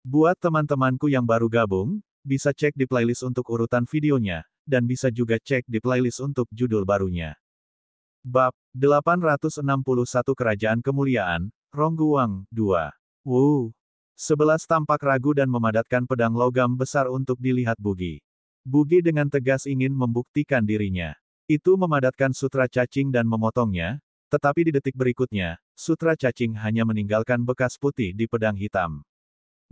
Buat teman-temanku yang baru gabung, bisa cek di playlist untuk urutan videonya, dan bisa juga cek di playlist untuk judul barunya. Bab 861 Kerajaan Kemuliaan, Rongguang, 2. Wu. 11 tampak ragu dan memadatkan pedang logam besar untuk dilihat Bugi. Bugi dengan tegas ingin membuktikan dirinya. Itu memadatkan sutra cacing dan memotongnya, tetapi di detik berikutnya, sutra cacing hanya meninggalkan bekas putih di pedang hitam.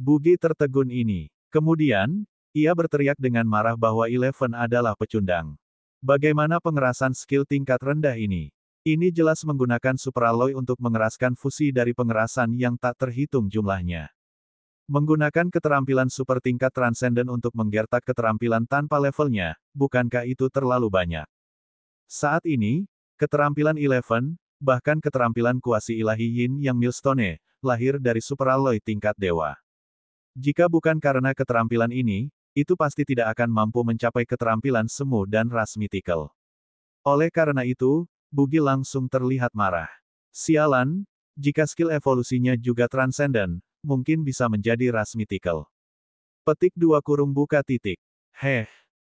Bugi tertegun ini. Kemudian, ia berteriak dengan marah bahwa Eleven adalah pecundang. Bagaimana pengerasan skill tingkat rendah ini? Ini jelas menggunakan superalloy untuk mengeraskan fusi dari pengerasan yang tak terhitung jumlahnya. Menggunakan keterampilan super tingkat transenden untuk menggertak keterampilan tanpa levelnya, bukankah itu terlalu banyak? Saat ini, keterampilan Eleven, bahkan keterampilan kuasi ilahi Yin yang Millstone, lahir dari superalloy tingkat dewa. Jika bukan karena keterampilan ini, itu pasti tidak akan mampu mencapai keterampilan semu dan ras mythical. Oleh karena itu, Bugi langsung terlihat marah. Sialan, jika skill evolusinya juga transenden, mungkin bisa menjadi ras mythical. Petik 2 kurung buka titik.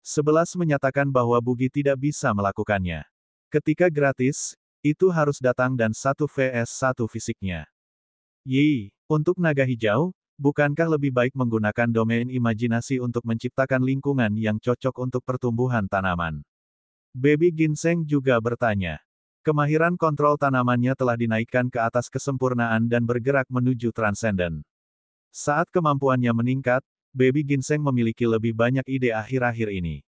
11 menyatakan bahwa Bugi tidak bisa melakukannya. Ketika gratis, itu harus datang dan 1 vs 1 fisiknya. Untuk naga hijau, bukankah lebih baik menggunakan domain imajinasi untuk menciptakan lingkungan yang cocok untuk pertumbuhan tanaman? Baby Ginseng juga bertanya. Kemahiran kontrol tanamannya telah dinaikkan ke atas kesempurnaan dan bergerak menuju transenden. Saat kemampuannya meningkat, Baby Ginseng memiliki lebih banyak ide akhir-akhir ini.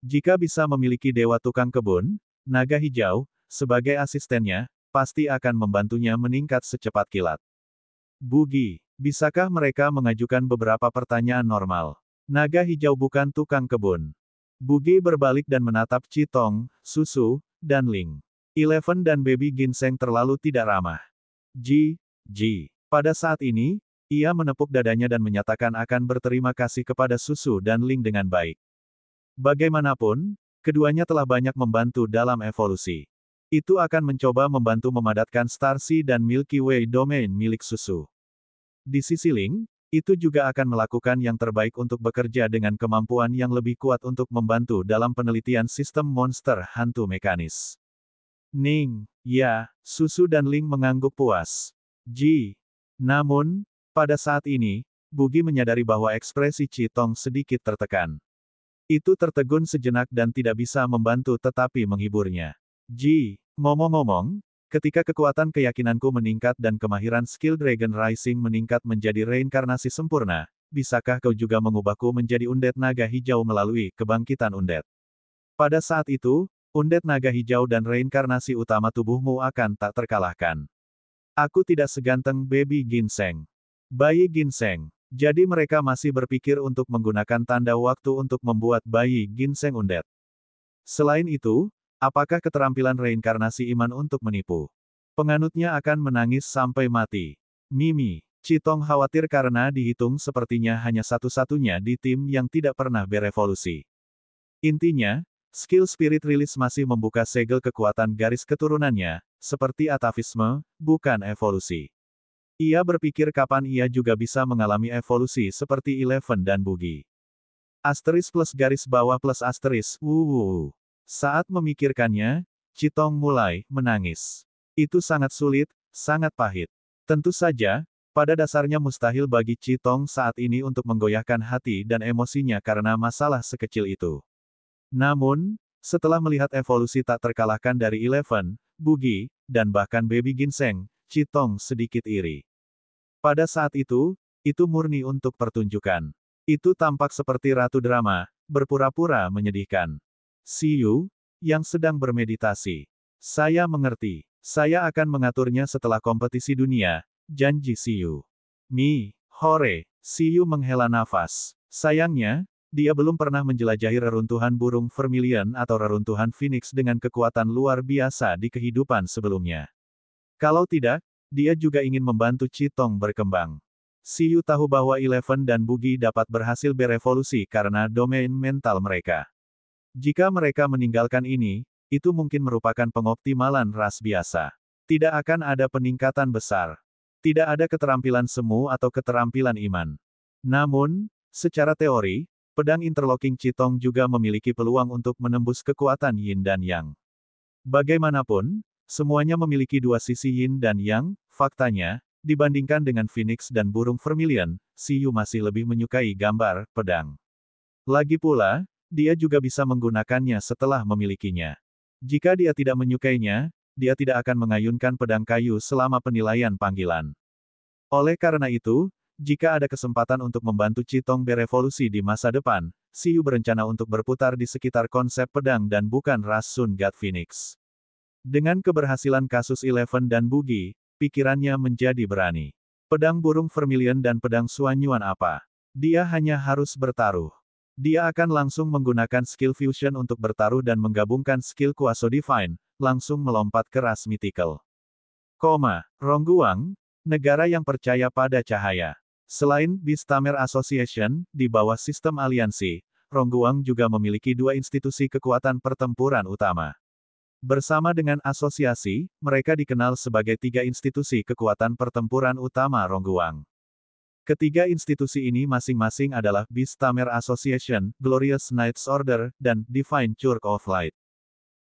Jika bisa memiliki dewa tukang kebun, naga hijau, sebagai asistennya, pasti akan membantunya meningkat secepat kilat. Bugi, bisakah mereka mengajukan beberapa pertanyaan normal? Naga hijau bukan tukang kebun. Bugi berbalik dan menatap Citong, Susu, dan Ling. Eleven dan Baby Ginseng terlalu tidak ramah. Pada saat ini, ia menepuk dadanya dan menyatakan akan berterima kasih kepada Susu dan Ling dengan baik. Bagaimanapun, keduanya telah banyak membantu dalam evolusi. Itu akan mencoba membantu memadatkan Star Sea dan Milky Way domain milik Susu. Di sisi Ling, itu juga akan melakukan yang terbaik untuk bekerja dengan kemampuan yang lebih kuat untuk membantu dalam penelitian sistem monster hantu mekanis. Susu dan Ling mengangguk puas. Namun, pada saat ini, Bugi menyadari bahwa ekspresi Citong sedikit tertekan. Itu tertegun sejenak dan tidak bisa membantu tetapi menghiburnya. Ngomong-ngomong, ketika kekuatan keyakinanku meningkat dan kemahiran skill Dragon Rising meningkat menjadi reinkarnasi sempurna, bisakah kau juga mengubahku menjadi undead naga hijau melalui kebangkitan undead? Pada saat itu, undead naga hijau dan reinkarnasi utama tubuhmu akan tak terkalahkan. Aku tidak seganteng Baby Ginseng. Bayi Ginseng. Jadi mereka masih berpikir untuk menggunakan tanda waktu untuk membuat Bayi Ginseng undead. Selain itu, apakah keterampilan reinkarnasi iman untuk menipu? Penganutnya akan menangis sampai mati. Mimi, Citong khawatir karena dihitung sepertinya hanya satu-satunya di tim yang tidak pernah berevolusi. Intinya, skill spirit release masih membuka segel kekuatan garis keturunannya, seperti atavisme, bukan evolusi. Ia berpikir kapan ia juga bisa mengalami evolusi seperti Eleven dan Bugi. Asteris plus garis bawah plus asteris, Saat memikirkannya, Citong mulai menangis. Itu sangat sulit, sangat pahit. Tentu saja, pada dasarnya mustahil bagi Citong saat ini untuk menggoyahkan hati dan emosinya karena masalah sekecil itu. Namun, setelah melihat evolusi tak terkalahkan dari Eleven, Bugi, dan bahkan Baby Ginseng, Citong sedikit iri. Pada saat itu murni untuk pertunjukan. Itu tampak seperti ratu drama, berpura-pura menyedihkan. Siyu, yang sedang bermeditasi. Saya mengerti. Saya akan mengaturnya setelah kompetisi dunia, janji Siyu. Siyu menghela nafas. Sayangnya, dia belum pernah menjelajahi reruntuhan burung vermilion atau reruntuhan phoenix dengan kekuatan luar biasa di kehidupan sebelumnya. Kalau tidak, dia juga ingin membantu Citong berkembang. Siyu tahu bahwa Eleven dan Bugi dapat berhasil berevolusi karena domain mental mereka. Jika mereka meninggalkan ini, itu mungkin merupakan pengoptimalan ras biasa. Tidak akan ada peningkatan besar. Tidak ada keterampilan semu atau keterampilan iman. Namun, secara teori, pedang interlocking Qitong juga memiliki peluang untuk menembus kekuatan Yin dan Yang. Bagaimanapun, semuanya memiliki dua sisi Yin dan Yang. Faktanya, dibandingkan dengan Phoenix dan burung vermilion, Xiyu masih lebih menyukai gambar pedang. Lagi pula, dia juga bisa menggunakannya setelah memilikinya. Jika dia tidak menyukainya, dia tidak akan mengayunkan pedang kayu selama penilaian panggilan. Oleh karena itu, jika ada kesempatan untuk membantu Qitong berevolusi di masa depan, Xiyu berencana untuk berputar di sekitar konsep pedang dan bukan ras Sun God Phoenix. Dengan keberhasilan kasus Eleven dan Bugi, pikirannya menjadi berani. Pedang burung vermilion dan pedang Suanyuan apa? Dia hanya harus bertaruh. Dia akan langsung menggunakan skill fusion untuk bertaruh dan menggabungkan skill kuaso divine, langsung melompat ke ras mythical. Rongguang, negara yang percaya pada cahaya. Selain Beastamer Association, di bawah sistem aliansi, Rongguang juga memiliki dua institusi kekuatan pertempuran utama. Bersama dengan asosiasi, mereka dikenal sebagai tiga institusi kekuatan pertempuran utama Rongguang. Ketiga institusi ini masing-masing adalah Beastamer Association, Glorious Knights Order, dan Divine Church of Light.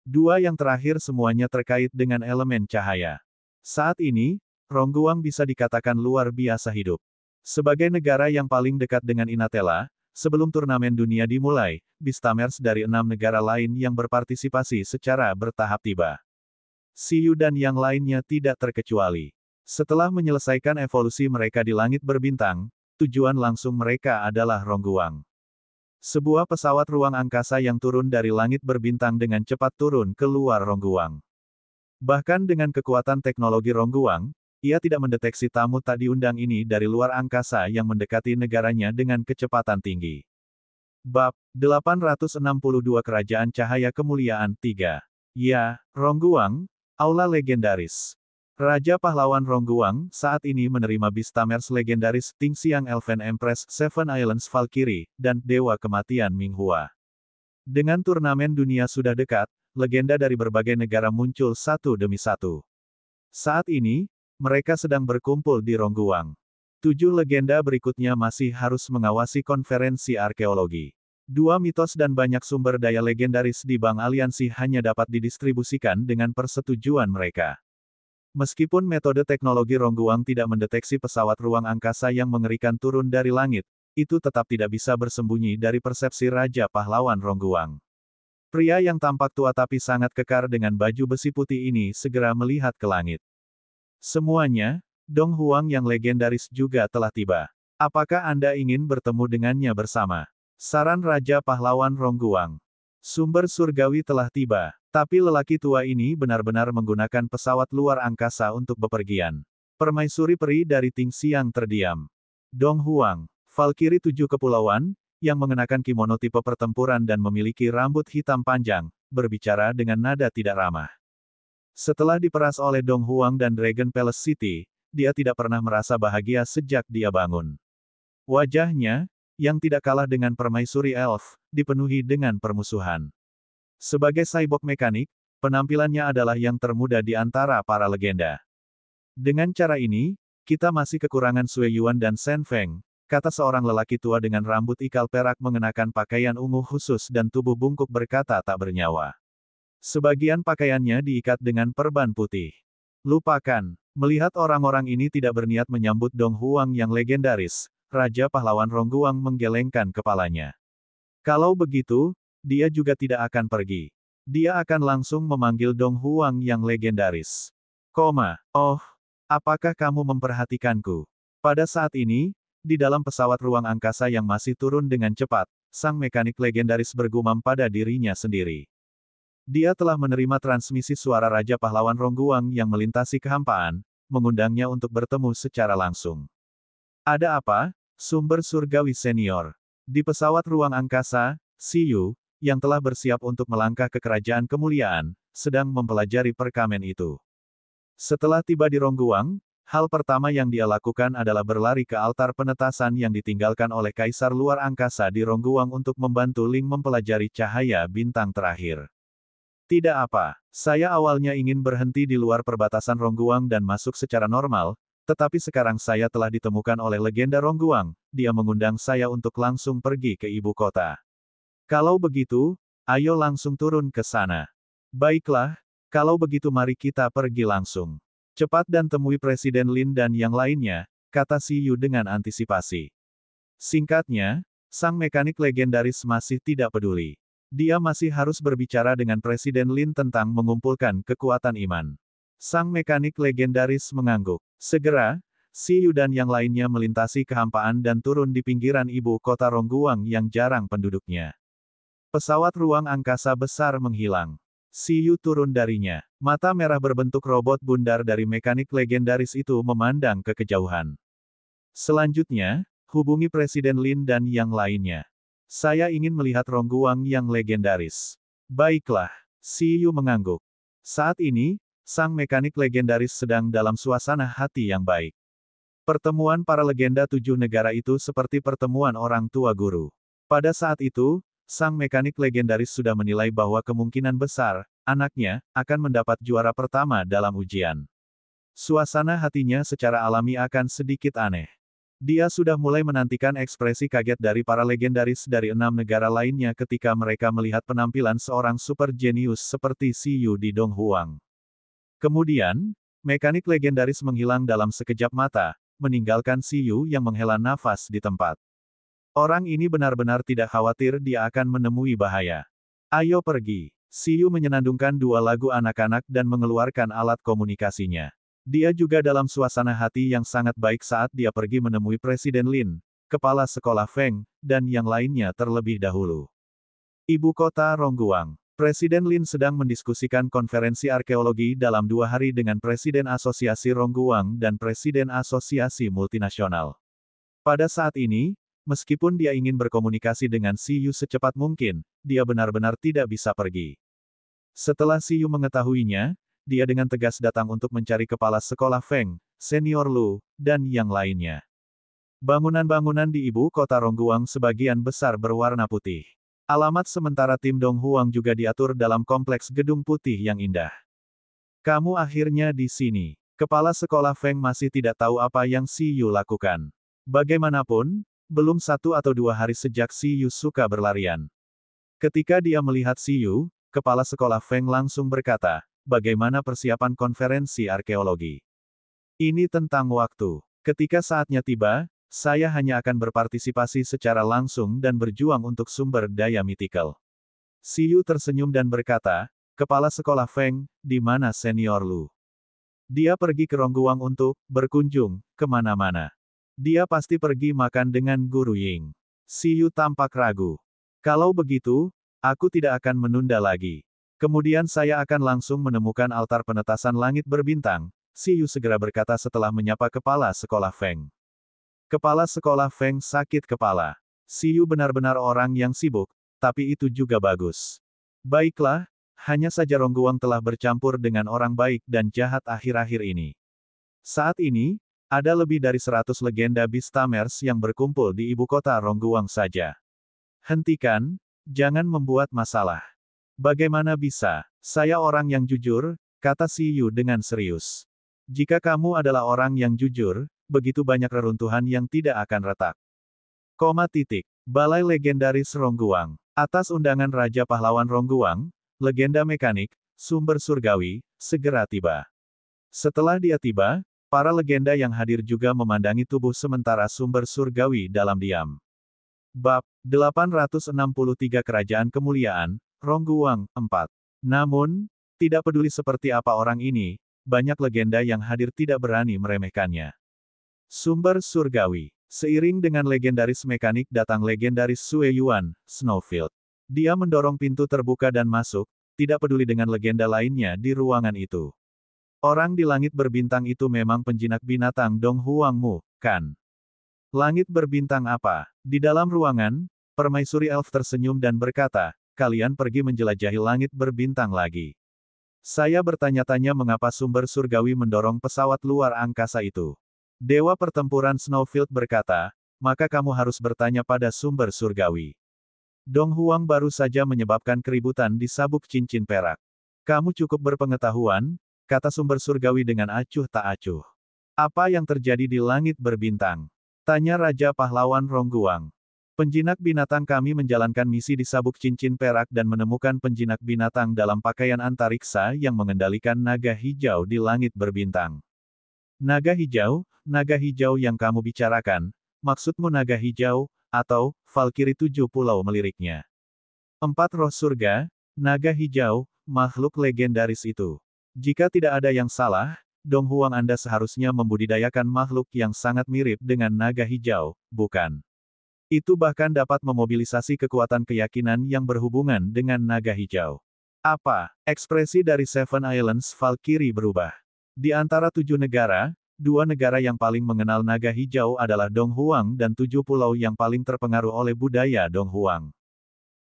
Dua yang terakhir semuanya terkait dengan elemen cahaya. Saat ini, Rongguang bisa dikatakan luar biasa hidup. Sebagai negara yang paling dekat dengan Inatella, sebelum turnamen dunia dimulai, Beastamers dari 6 negara lain yang berpartisipasi secara bertahap tiba. Xiyu dan yang lainnya tidak terkecuali. Setelah menyelesaikan evolusi mereka di langit berbintang, tujuan langsung mereka adalah Rongguang. Sebuah pesawat ruang angkasa yang turun dari langit berbintang dengan cepat turun ke luar Rongguang. Bahkan dengan kekuatan teknologi Rongguang, ia tidak mendeteksi tamu tak diundang ini dari luar angkasa yang mendekati negaranya dengan kecepatan tinggi. Bab 862 Kerajaan Cahaya Kemuliaan 3. Ya, Rongguang, Aula Legendaris. Raja Pahlawan Rongguang saat ini menerima Beastamers Legendaris Tingxiang Elven Empress Seven Islands Valkyrie, dan Dewa Kematian Minghua. Dengan turnamen dunia sudah dekat, legenda dari berbagai negara muncul satu demi satu. Saat ini, mereka sedang berkumpul di Rongguang. 7 legenda berikutnya masih harus mengawasi konferensi arkeologi. 2 mitos dan banyak sumber daya legendaris di Bank Aliansi hanya dapat didistribusikan dengan persetujuan mereka. Meskipun metode teknologi Rongguang tidak mendeteksi pesawat ruang angkasa yang mengerikan turun dari langit, itu tetap tidak bisa bersembunyi dari persepsi Raja Pahlawan Rongguang. Pria yang tampak tua tapi sangat kekar dengan baju besi putih ini segera melihat ke langit. Semuanya, Dong Huang yang legendaris juga telah tiba. Apakah Anda ingin bertemu dengannya bersama? Saran Raja Pahlawan Rongguang. Sumber surgawi telah tiba, tapi lelaki tua ini benar-benar menggunakan pesawat luar angkasa untuk bepergian. Permaisuri peri dari Tingxiang terdiam. Dong Huang, Valkyrie 7 kepulauan, yang mengenakan kimono tipe pertempuran dan memiliki rambut hitam panjang, berbicara dengan nada tidak ramah. Setelah diperas oleh Dong Huang dan Dragon Palace City, dia tidak pernah merasa bahagia sejak dia bangun. Wajahnya, yang tidak kalah dengan permaisuri elf, dipenuhi dengan permusuhan. Sebagai cyborg mekanik, penampilannya adalah yang termuda di antara para legenda. Dengan cara ini, kita masih kekurangan Sui Yuan dan Shen Feng, kata seorang lelaki tua dengan rambut ikal perak mengenakan pakaian ungu khusus dan tubuh bungkuk berkata tak bernyawa. Sebagian pakaiannya diikat dengan perban putih. Lupakan. Melihat orang-orang ini tidak berniat menyambut Dong Huang yang legendaris, Raja Pahlawan Rongguang menggelengkan kepalanya. Kalau begitu, dia juga tidak akan pergi. Dia akan langsung memanggil Dong Huang yang legendaris. Oh, apakah kamu memperhatikanku? Pada saat ini, di dalam pesawat ruang angkasa yang masih turun dengan cepat, sang mekanik legendaris bergumam pada dirinya sendiri. Dia telah menerima transmisi suara Raja Pahlawan Rongguang yang melintasi kehampaan, mengundangnya untuk bertemu secara langsung. Ada apa? Sumber surgawi senior. Di pesawat ruang angkasa, Xiyu, yang telah bersiap untuk melangkah ke kerajaan kemuliaan, sedang mempelajari perkamen itu. Setelah tiba di Rongguang, hal pertama yang dia lakukan adalah berlari ke altar penetasan yang ditinggalkan oleh Kaisar luar angkasa di Rongguang untuk membantu Ling mempelajari cahaya bintang terakhir. Tidak apa, saya awalnya ingin berhenti di luar perbatasan Rongguang dan masuk secara normal, Tetapi sekarang saya telah ditemukan oleh legenda Rongguang, dia mengundang saya untuk langsung pergi ke ibu kota. Kalau begitu, ayo langsung turun ke sana. Baiklah, kalau begitu mari kita pergi langsung. Cepat dan temui Presiden Lin dan yang lainnya, kata Si Yu dengan antisipasi. Singkatnya, sang mekanik legendaris masih tidak peduli. Dia masih harus berbicara dengan Presiden Lin tentang mengumpulkan kekuatan iman. Sang mekanik legendaris mengangguk. Segera, Si Yu dan yang lainnya melintasi kehampaan dan turun di pinggiran ibu kota Rongguang yang jarang penduduknya. Pesawat ruang angkasa besar menghilang. Si Yu turun darinya. Mata merah berbentuk robot bundar dari mekanik legendaris itu memandang ke kejauhan. Selanjutnya, hubungi Presiden Lin dan yang lainnya. Saya ingin melihat Rongguang yang legendaris. Baiklah, Si Yu mengangguk. Saat ini, sang mekanik legendaris sedang dalam suasana hati yang baik. Pertemuan para legenda 7 negara itu seperti pertemuan orang tua guru. Pada saat itu, sang mekanik legendaris sudah menilai bahwa kemungkinan besar, anaknya, akan mendapat juara pertama dalam ujian. Suasana hatinya secara alami akan sedikit aneh. Dia sudah mulai menantikan ekspresi kaget dari para legendaris dari 6 negara lainnya ketika mereka melihat penampilan seorang super jenius seperti Si Yu di Donghuang. Kemudian, mekanik legendaris menghilang dalam sekejap mata, meninggalkan Si Yu yang menghela nafas di tempat. Orang ini benar-benar tidak khawatir dia akan menemui bahaya. Ayo pergi. Si Yu menyenandungkan 2 lagu anak-anak dan mengeluarkan alat komunikasinya. Dia juga dalam suasana hati yang sangat baik saat dia pergi menemui Presiden Lin, kepala sekolah Feng, dan yang lainnya terlebih dahulu. Ibu kota Rongguang. Presiden Lin sedang mendiskusikan konferensi arkeologi dalam 2 hari dengan Presiden Asosiasi Rongguang dan Presiden Asosiasi Multinasional. Pada saat ini, meskipun dia ingin berkomunikasi dengan Si Yu secepat mungkin, dia benar-benar tidak bisa pergi. Setelah Si Yu mengetahuinya, dia dengan tegas datang untuk mencari kepala sekolah Feng, Senior Lu, dan yang lainnya. Bangunan-bangunan di ibu kota Rongguang sebagian besar berwarna putih. Alamat sementara tim Donghuang juga diatur dalam kompleks gedung putih yang indah. Kamu akhirnya di sini. Kepala sekolah Feng masih tidak tahu apa yang Si Yu lakukan. Bagaimanapun, belum 1 atau 2 hari sejak Si Yu suka berlarian. Ketika dia melihat Si Yu, kepala sekolah Feng langsung berkata, bagaimana persiapan konferensi arkeologi? Ini tentang waktu. Ketika saatnya tiba, saya hanya akan berpartisipasi secara langsung dan berjuang untuk sumber daya mitikal. Si Yu tersenyum dan berkata, kepala sekolah Feng, di mana Senior Lu? Dia pergi ke Rongguang untuk berkunjung kemana-mana. Dia pasti pergi makan dengan Guru Ying. Si Yu tampak ragu. Kalau begitu, aku tidak akan menunda lagi. Kemudian saya akan langsung menemukan altar penetasan langit berbintang, Si Yu segera berkata setelah menyapa kepala sekolah Feng. Kepala sekolah Feng sakit kepala. Si Yu benar-benar orang yang sibuk, tapi itu juga bagus. Baiklah, hanya saja Rongguang telah bercampur dengan orang baik dan jahat akhir-akhir ini. Saat ini, ada lebih dari 100 legenda Beastamers yang berkumpul di ibu kota Rongguang saja. Hentikan, jangan membuat masalah. Bagaimana bisa? Saya orang yang jujur, kata Si Yu dengan serius. Jika kamu adalah orang yang jujur, begitu banyak reruntuhan yang tidak akan retak. Balai Legendaris Rongguang. Atas undangan Raja Pahlawan Rongguang, legenda mekanik, sumber surgawi, segera tiba. Setelah dia tiba, para legenda yang hadir juga memandangi tubuh sementara sumber surgawi dalam diam. Bab 863 Kerajaan Kemuliaan, Rongguang, 4. Namun, tidak peduli seperti apa orang ini, banyak legenda yang hadir tidak berani meremehkannya. Sumber surgawi. Seiring dengan legendaris mekanik datang legendaris Sue Yuan, Snowfield. Dia mendorong pintu terbuka dan masuk, tidak peduli dengan legenda lainnya di ruangan itu. Orang di langit berbintang itu memang penjinak binatang Donghuang Mu, kan? Langit berbintang apa? Di dalam ruangan, permaisuri elf tersenyum dan berkata, kalian pergi menjelajahi langit berbintang lagi. Saya bertanya-tanya mengapa sumber surgawi mendorong pesawat luar angkasa itu. Dewa pertempuran Snowfield berkata, maka kamu harus bertanya pada sumber surgawi. Donghuang baru saja menyebabkan keributan di sabuk cincin perak. Kamu cukup berpengetahuan, kata sumber surgawi dengan acuh tak acuh. Apa yang terjadi di langit berbintang? Tanya Raja Pahlawan Rongguang. Penjinak binatang kami menjalankan misi di sabuk cincin perak dan menemukan penjinak binatang dalam pakaian antariksa yang mengendalikan naga hijau di langit berbintang. Naga hijau yang kamu bicarakan, maksudmu naga hijau, atau, Valkyrie 7 Pulau meliriknya. 4 roh surga, naga hijau, makhluk legendaris itu. Jika tidak ada yang salah, Dong Huang Anda seharusnya membudidayakan makhluk yang sangat mirip dengan naga hijau, bukan? Itu bahkan dapat memobilisasi kekuatan keyakinan yang berhubungan dengan naga hijau. Apa? Ekspresi dari Seven Islands Valkyrie berubah. Di antara 7 negara, 2 negara yang paling mengenal naga hijau adalah Dong Huang dan 7 pulau yang paling terpengaruh oleh budaya Dong Huang.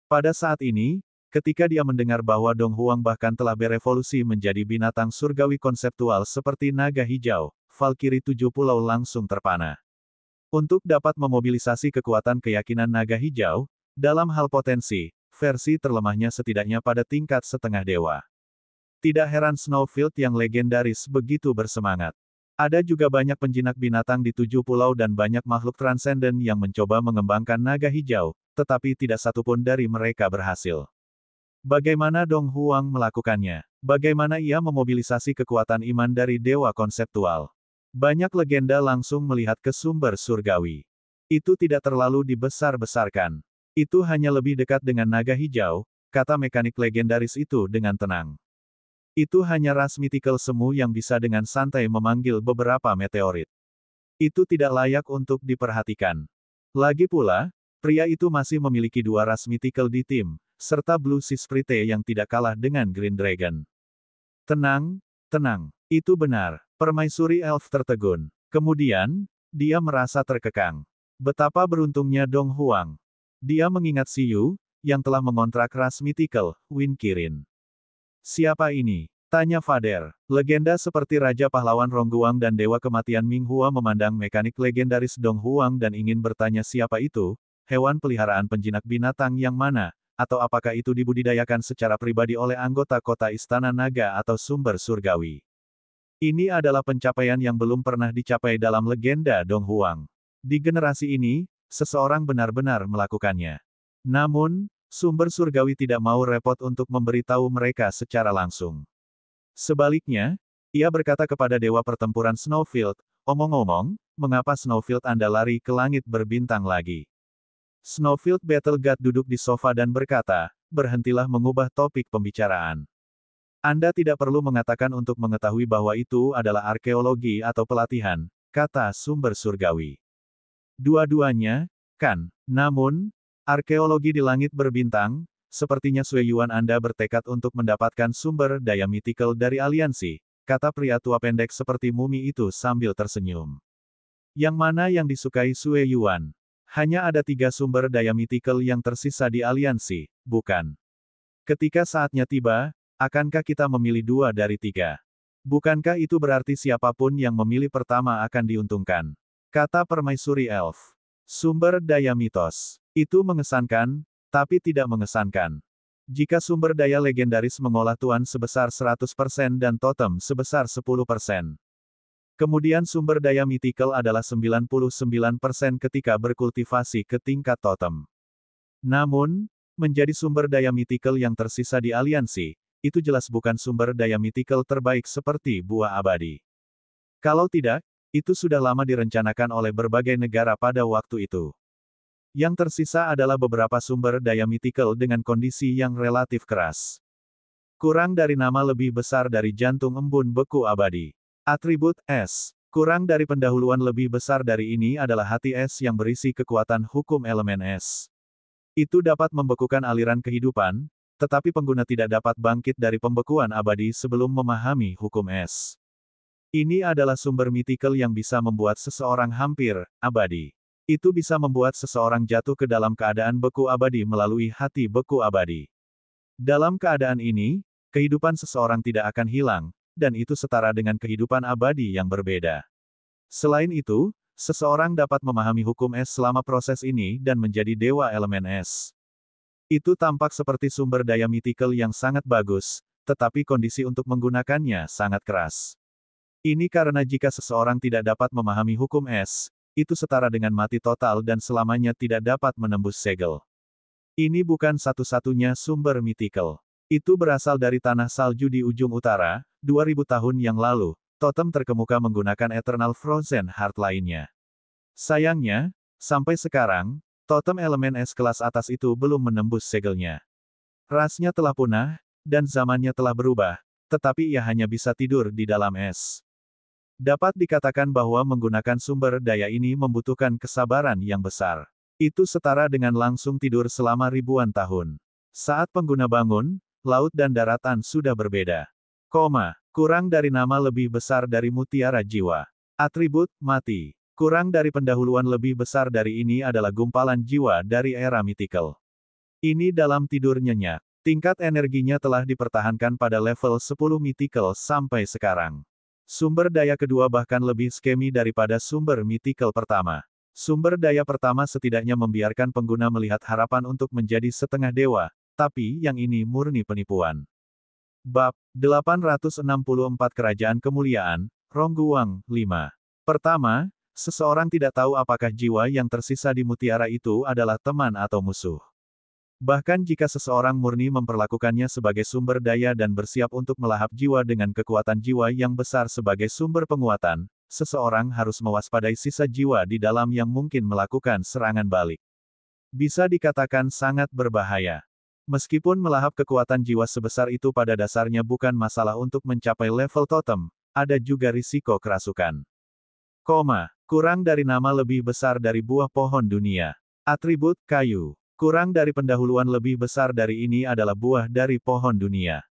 Pada saat ini, ketika dia mendengar bahwa Dong Huang bahkan telah berevolusi menjadi binatang surgawi konseptual seperti naga hijau, Valkyrie 7 Pulau langsung terpana. Untuk dapat memobilisasi kekuatan keyakinan naga hijau, dalam hal potensi, versi terlemahnya setidaknya pada tingkat setengah dewa. Tidak heran Snowfield yang legendaris begitu bersemangat. Ada juga banyak penjinak binatang di 7 pulau dan banyak makhluk transenden yang mencoba mengembangkan naga hijau, tetapi tidak satupun dari mereka berhasil. Bagaimana Dong Huang melakukannya? Bagaimana ia memobilisasi kekuatan iman dari dewa konseptual? Banyak legenda langsung melihat ke sumber surgawi. Itu tidak terlalu dibesar-besarkan. Itu hanya lebih dekat dengan naga hijau, kata mekanik legendaris itu dengan tenang. Itu hanya ras mythical semu yang bisa dengan santai memanggil beberapa meteorit. Itu tidak layak untuk diperhatikan. Lagi pula, pria itu masih memiliki 2 ras mythical di tim, serta Blue Sea Sprite yang tidak kalah dengan Green Dragon. Tenang, tenang. Itu benar. Permaisuri Elf tertegun. Kemudian, dia merasa terkekang. Betapa beruntungnya Dong Huang. Dia mengingat Si Yu, yang telah mengontrak ras mythical, Wind Kirin. Siapa ini? Tanya Fader. Legenda seperti Raja Pahlawan Rongguang dan Dewa Kematian Ming Hua memandang mekanik legendaris Dong Huang dan ingin bertanya siapa itu, hewan peliharaan penjinak binatang yang mana, atau apakah itu dibudidayakan secara pribadi oleh anggota kota Istana Naga atau sumber surgawi. Ini adalah pencapaian yang belum pernah dicapai dalam legenda Dong Huang. Di generasi ini, seseorang benar-benar melakukannya. Namun, sumber surgawi tidak mau repot untuk memberitahu mereka secara langsung. Sebaliknya, ia berkata kepada Dewa Pertempuran Snowfield, omong-omong, mengapa Snowfield Anda lari ke langit berbintang lagi? Snowfield Battle God duduk di sofa dan berkata, berhentilah mengubah topik pembicaraan. Anda tidak perlu mengatakan untuk mengetahui bahwa itu adalah arkeologi atau pelatihan, kata sumber surgawi. Dua-duanya, kan? Namun, arkeologi di langit berbintang, sepertinya Sui Yuan Anda bertekad untuk mendapatkan sumber daya mythical dari aliansi, kata pria tua pendek seperti mumi itu sambil tersenyum. Yang mana yang disukai Sui Yuan? Hanya ada 3 sumber daya mythical yang tersisa di aliansi, bukan? Ketika saatnya tiba, akankah kita memilih 2 dari 3? Bukankah itu berarti siapapun yang memilih pertama akan diuntungkan? Kata permaisuri elf. Sumber daya mitos. Itu mengesankan, tapi tidak mengesankan. Jika sumber daya legendaris mengolah tuan sebesar 100% dan totem sebesar 10%. Kemudian sumber daya mythical adalah 99% ketika berkultivasi ke tingkat totem. Namun, menjadi sumber daya mythical yang tersisa di aliansi, itu jelas bukan sumber daya mythical terbaik seperti buah abadi. Kalau tidak, itu sudah lama direncanakan oleh berbagai negara pada waktu itu. Yang tersisa adalah beberapa sumber daya mythical dengan kondisi yang relatif keras. Kurang dari nama lebih besar dari jantung embun beku abadi. Atribut es. Kurang dari pendahuluan lebih besar dari ini adalah hati es yang berisi kekuatan hukum elemen es. Itu dapat membekukan aliran kehidupan, tetapi pengguna tidak dapat bangkit dari pembekuan abadi sebelum memahami hukum es. Ini adalah sumber mythical yang bisa membuat seseorang hampir abadi. Itu bisa membuat seseorang jatuh ke dalam keadaan beku abadi melalui hati beku abadi. Dalam keadaan ini, kehidupan seseorang tidak akan hilang, dan itu setara dengan kehidupan abadi yang berbeda. Selain itu, seseorang dapat memahami hukum es selama proses ini dan menjadi dewa elemen es. Itu tampak seperti sumber daya mythical yang sangat bagus, tetapi kondisi untuk menggunakannya sangat keras. Ini karena jika seseorang tidak dapat memahami hukum es, itu setara dengan mati total dan selamanya tidak dapat menembus segel. Ini bukan satu-satunya sumber mythical. Itu berasal dari tanah salju di ujung utara, 2000 tahun yang lalu, totem terkemuka menggunakan Eternal Frozen Heart lainnya. Sayangnya, sampai sekarang, totem elemen es kelas atas itu belum menembus segelnya. Rasnya telah punah, dan zamannya telah berubah, tetapi ia hanya bisa tidur di dalam es. Dapat dikatakan bahwa menggunakan sumber daya ini membutuhkan kesabaran yang besar. Itu setara dengan langsung tidur selama ribuan tahun. Saat pengguna bangun, laut dan daratan sudah berbeda. Kurang dari nama lebih besar dari mutiara jiwa. Atribut, mati. Kurang dari pendahuluan lebih besar dari ini adalah gumpalan jiwa dari era mythical. Ini dalam tidur nyenyak. Tingkat energinya telah dipertahankan pada level 10 mythical sampai sekarang. Sumber daya kedua bahkan lebih skemi daripada sumber mythical pertama. Sumber daya pertama setidaknya membiarkan pengguna melihat harapan untuk menjadi setengah dewa, tapi yang ini murni penipuan. Bab 864 Kerajaan Kemuliaan, Rongguang, 5. Pertama, seseorang tidak tahu apakah jiwa yang tersisa di mutiara itu adalah teman atau musuh. Bahkan jika seseorang murni memperlakukannya sebagai sumber daya dan bersiap untuk melahap jiwa dengan kekuatan jiwa yang besar sebagai sumber penguatan, seseorang harus mewaspadai sisa jiwa di dalam yang mungkin melakukan serangan balik. Bisa dikatakan sangat berbahaya. Meskipun melahap kekuatan jiwa sebesar itu pada dasarnya bukan masalah untuk mencapai level totem, ada juga risiko kerasukan. Kurang dari nama lebih besar dari buah pohon dunia. Atribut, kayu. Kurang dari pendahuluan lebih besar dari ini adalah buah dari pohon dunia.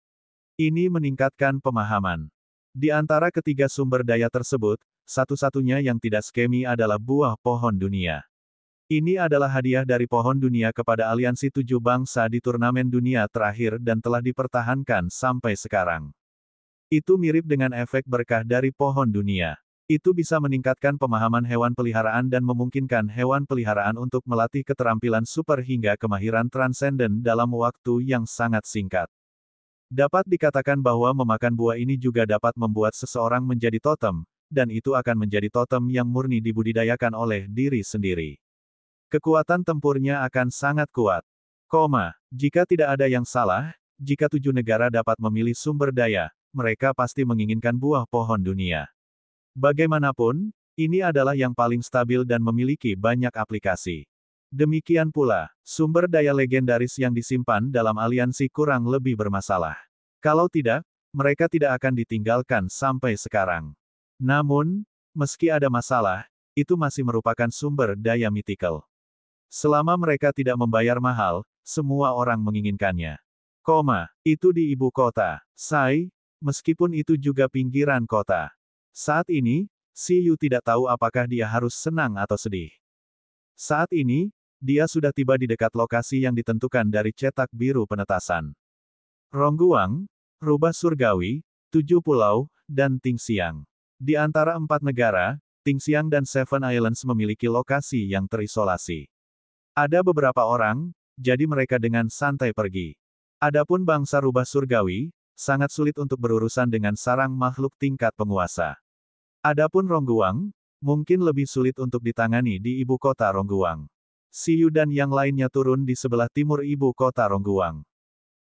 Ini meningkatkan pemahaman. Di antara ketiga sumber daya tersebut, satu-satunya yang tidak skemi adalah buah pohon dunia. Ini adalah hadiah dari pohon dunia kepada aliansi 7 bangsa di turnamen dunia terakhir dan telah dipertahankan sampai sekarang. Itu mirip dengan efek berkah dari pohon dunia. Itu bisa meningkatkan pemahaman hewan peliharaan dan memungkinkan hewan peliharaan untuk melatih keterampilan super hingga kemahiran transenden dalam waktu yang sangat singkat. Dapat dikatakan bahwa memakan buah ini juga dapat membuat seseorang menjadi totem, dan itu akan menjadi totem yang murni dibudidayakan oleh diri sendiri. Kekuatan tempurnya akan sangat kuat. Jika tidak ada yang salah, jika 7 negara dapat memilih sumber daya, mereka pasti menginginkan buah pohon dunia. Bagaimanapun, ini adalah yang paling stabil dan memiliki banyak aplikasi. Demikian pula, sumber daya legendaris yang disimpan dalam aliansi kurang lebih bermasalah. Kalau tidak, mereka tidak akan ditinggalkan sampai sekarang. Namun, meski ada masalah, itu masih merupakan sumber daya mythical. Selama mereka tidak membayar mahal, semua orang menginginkannya. Itu di ibu kota, Sai, meskipun itu juga pinggiran kota. Saat ini, Si Yu tidak tahu apakah dia harus senang atau sedih. Saat ini, dia sudah tiba di dekat lokasi yang ditentukan dari cetak biru penetasan. Rongguang, Rubah Surgawi, 7 Pulau, dan Tingxiang. Di antara 4 negara, Tingxiang dan Seven Islands memiliki lokasi yang terisolasi. Ada beberapa orang, jadi mereka dengan santai pergi. Adapun bangsa Rubah Surgawi, sangat sulit untuk berurusan dengan sarang makhluk tingkat penguasa. Adapun Rongguang, mungkin lebih sulit untuk ditangani di ibu kota Rongguang. Si Yu dan yang lainnya turun di sebelah timur ibu kota Rongguang.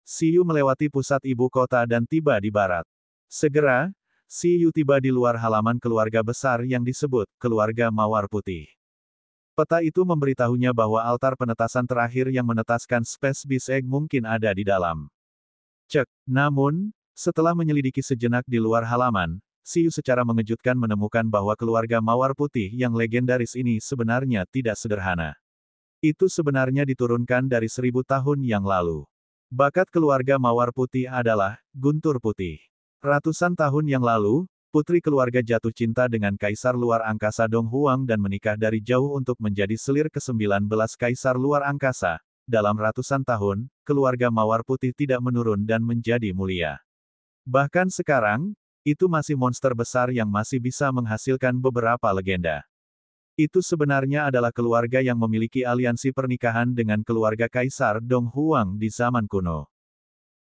Si Yu melewati pusat ibu kota dan tiba di barat. Segera, Si Yu tiba di luar halaman keluarga besar yang disebut keluarga Mawar Putih. Peta itu memberitahunya bahwa altar penetasan terakhir yang menetaskan Space Beast Egg mungkin ada di dalam. Namun, setelah menyelidiki sejenak di luar halaman, Si Yu secara mengejutkan menemukan bahwa keluarga Mawar Putih yang legendaris ini sebenarnya tidak sederhana. Itu sebenarnya diturunkan dari 1000 tahun yang lalu. Bakat keluarga Mawar Putih adalah guntur putih. Ratusan tahun yang lalu, putri keluarga jatuh cinta dengan kaisar luar angkasa Dong Huang dan menikah dari jauh untuk menjadi selir ke-19 kaisar luar angkasa. Dalam ratusan tahun, keluarga Mawar Putih tidak menurun dan menjadi mulia. Bahkan sekarang, itu masih monster besar yang masih bisa menghasilkan beberapa legenda. Itu sebenarnya adalah keluarga yang memiliki aliansi pernikahan dengan keluarga Kaisar Dong Huang di zaman kuno.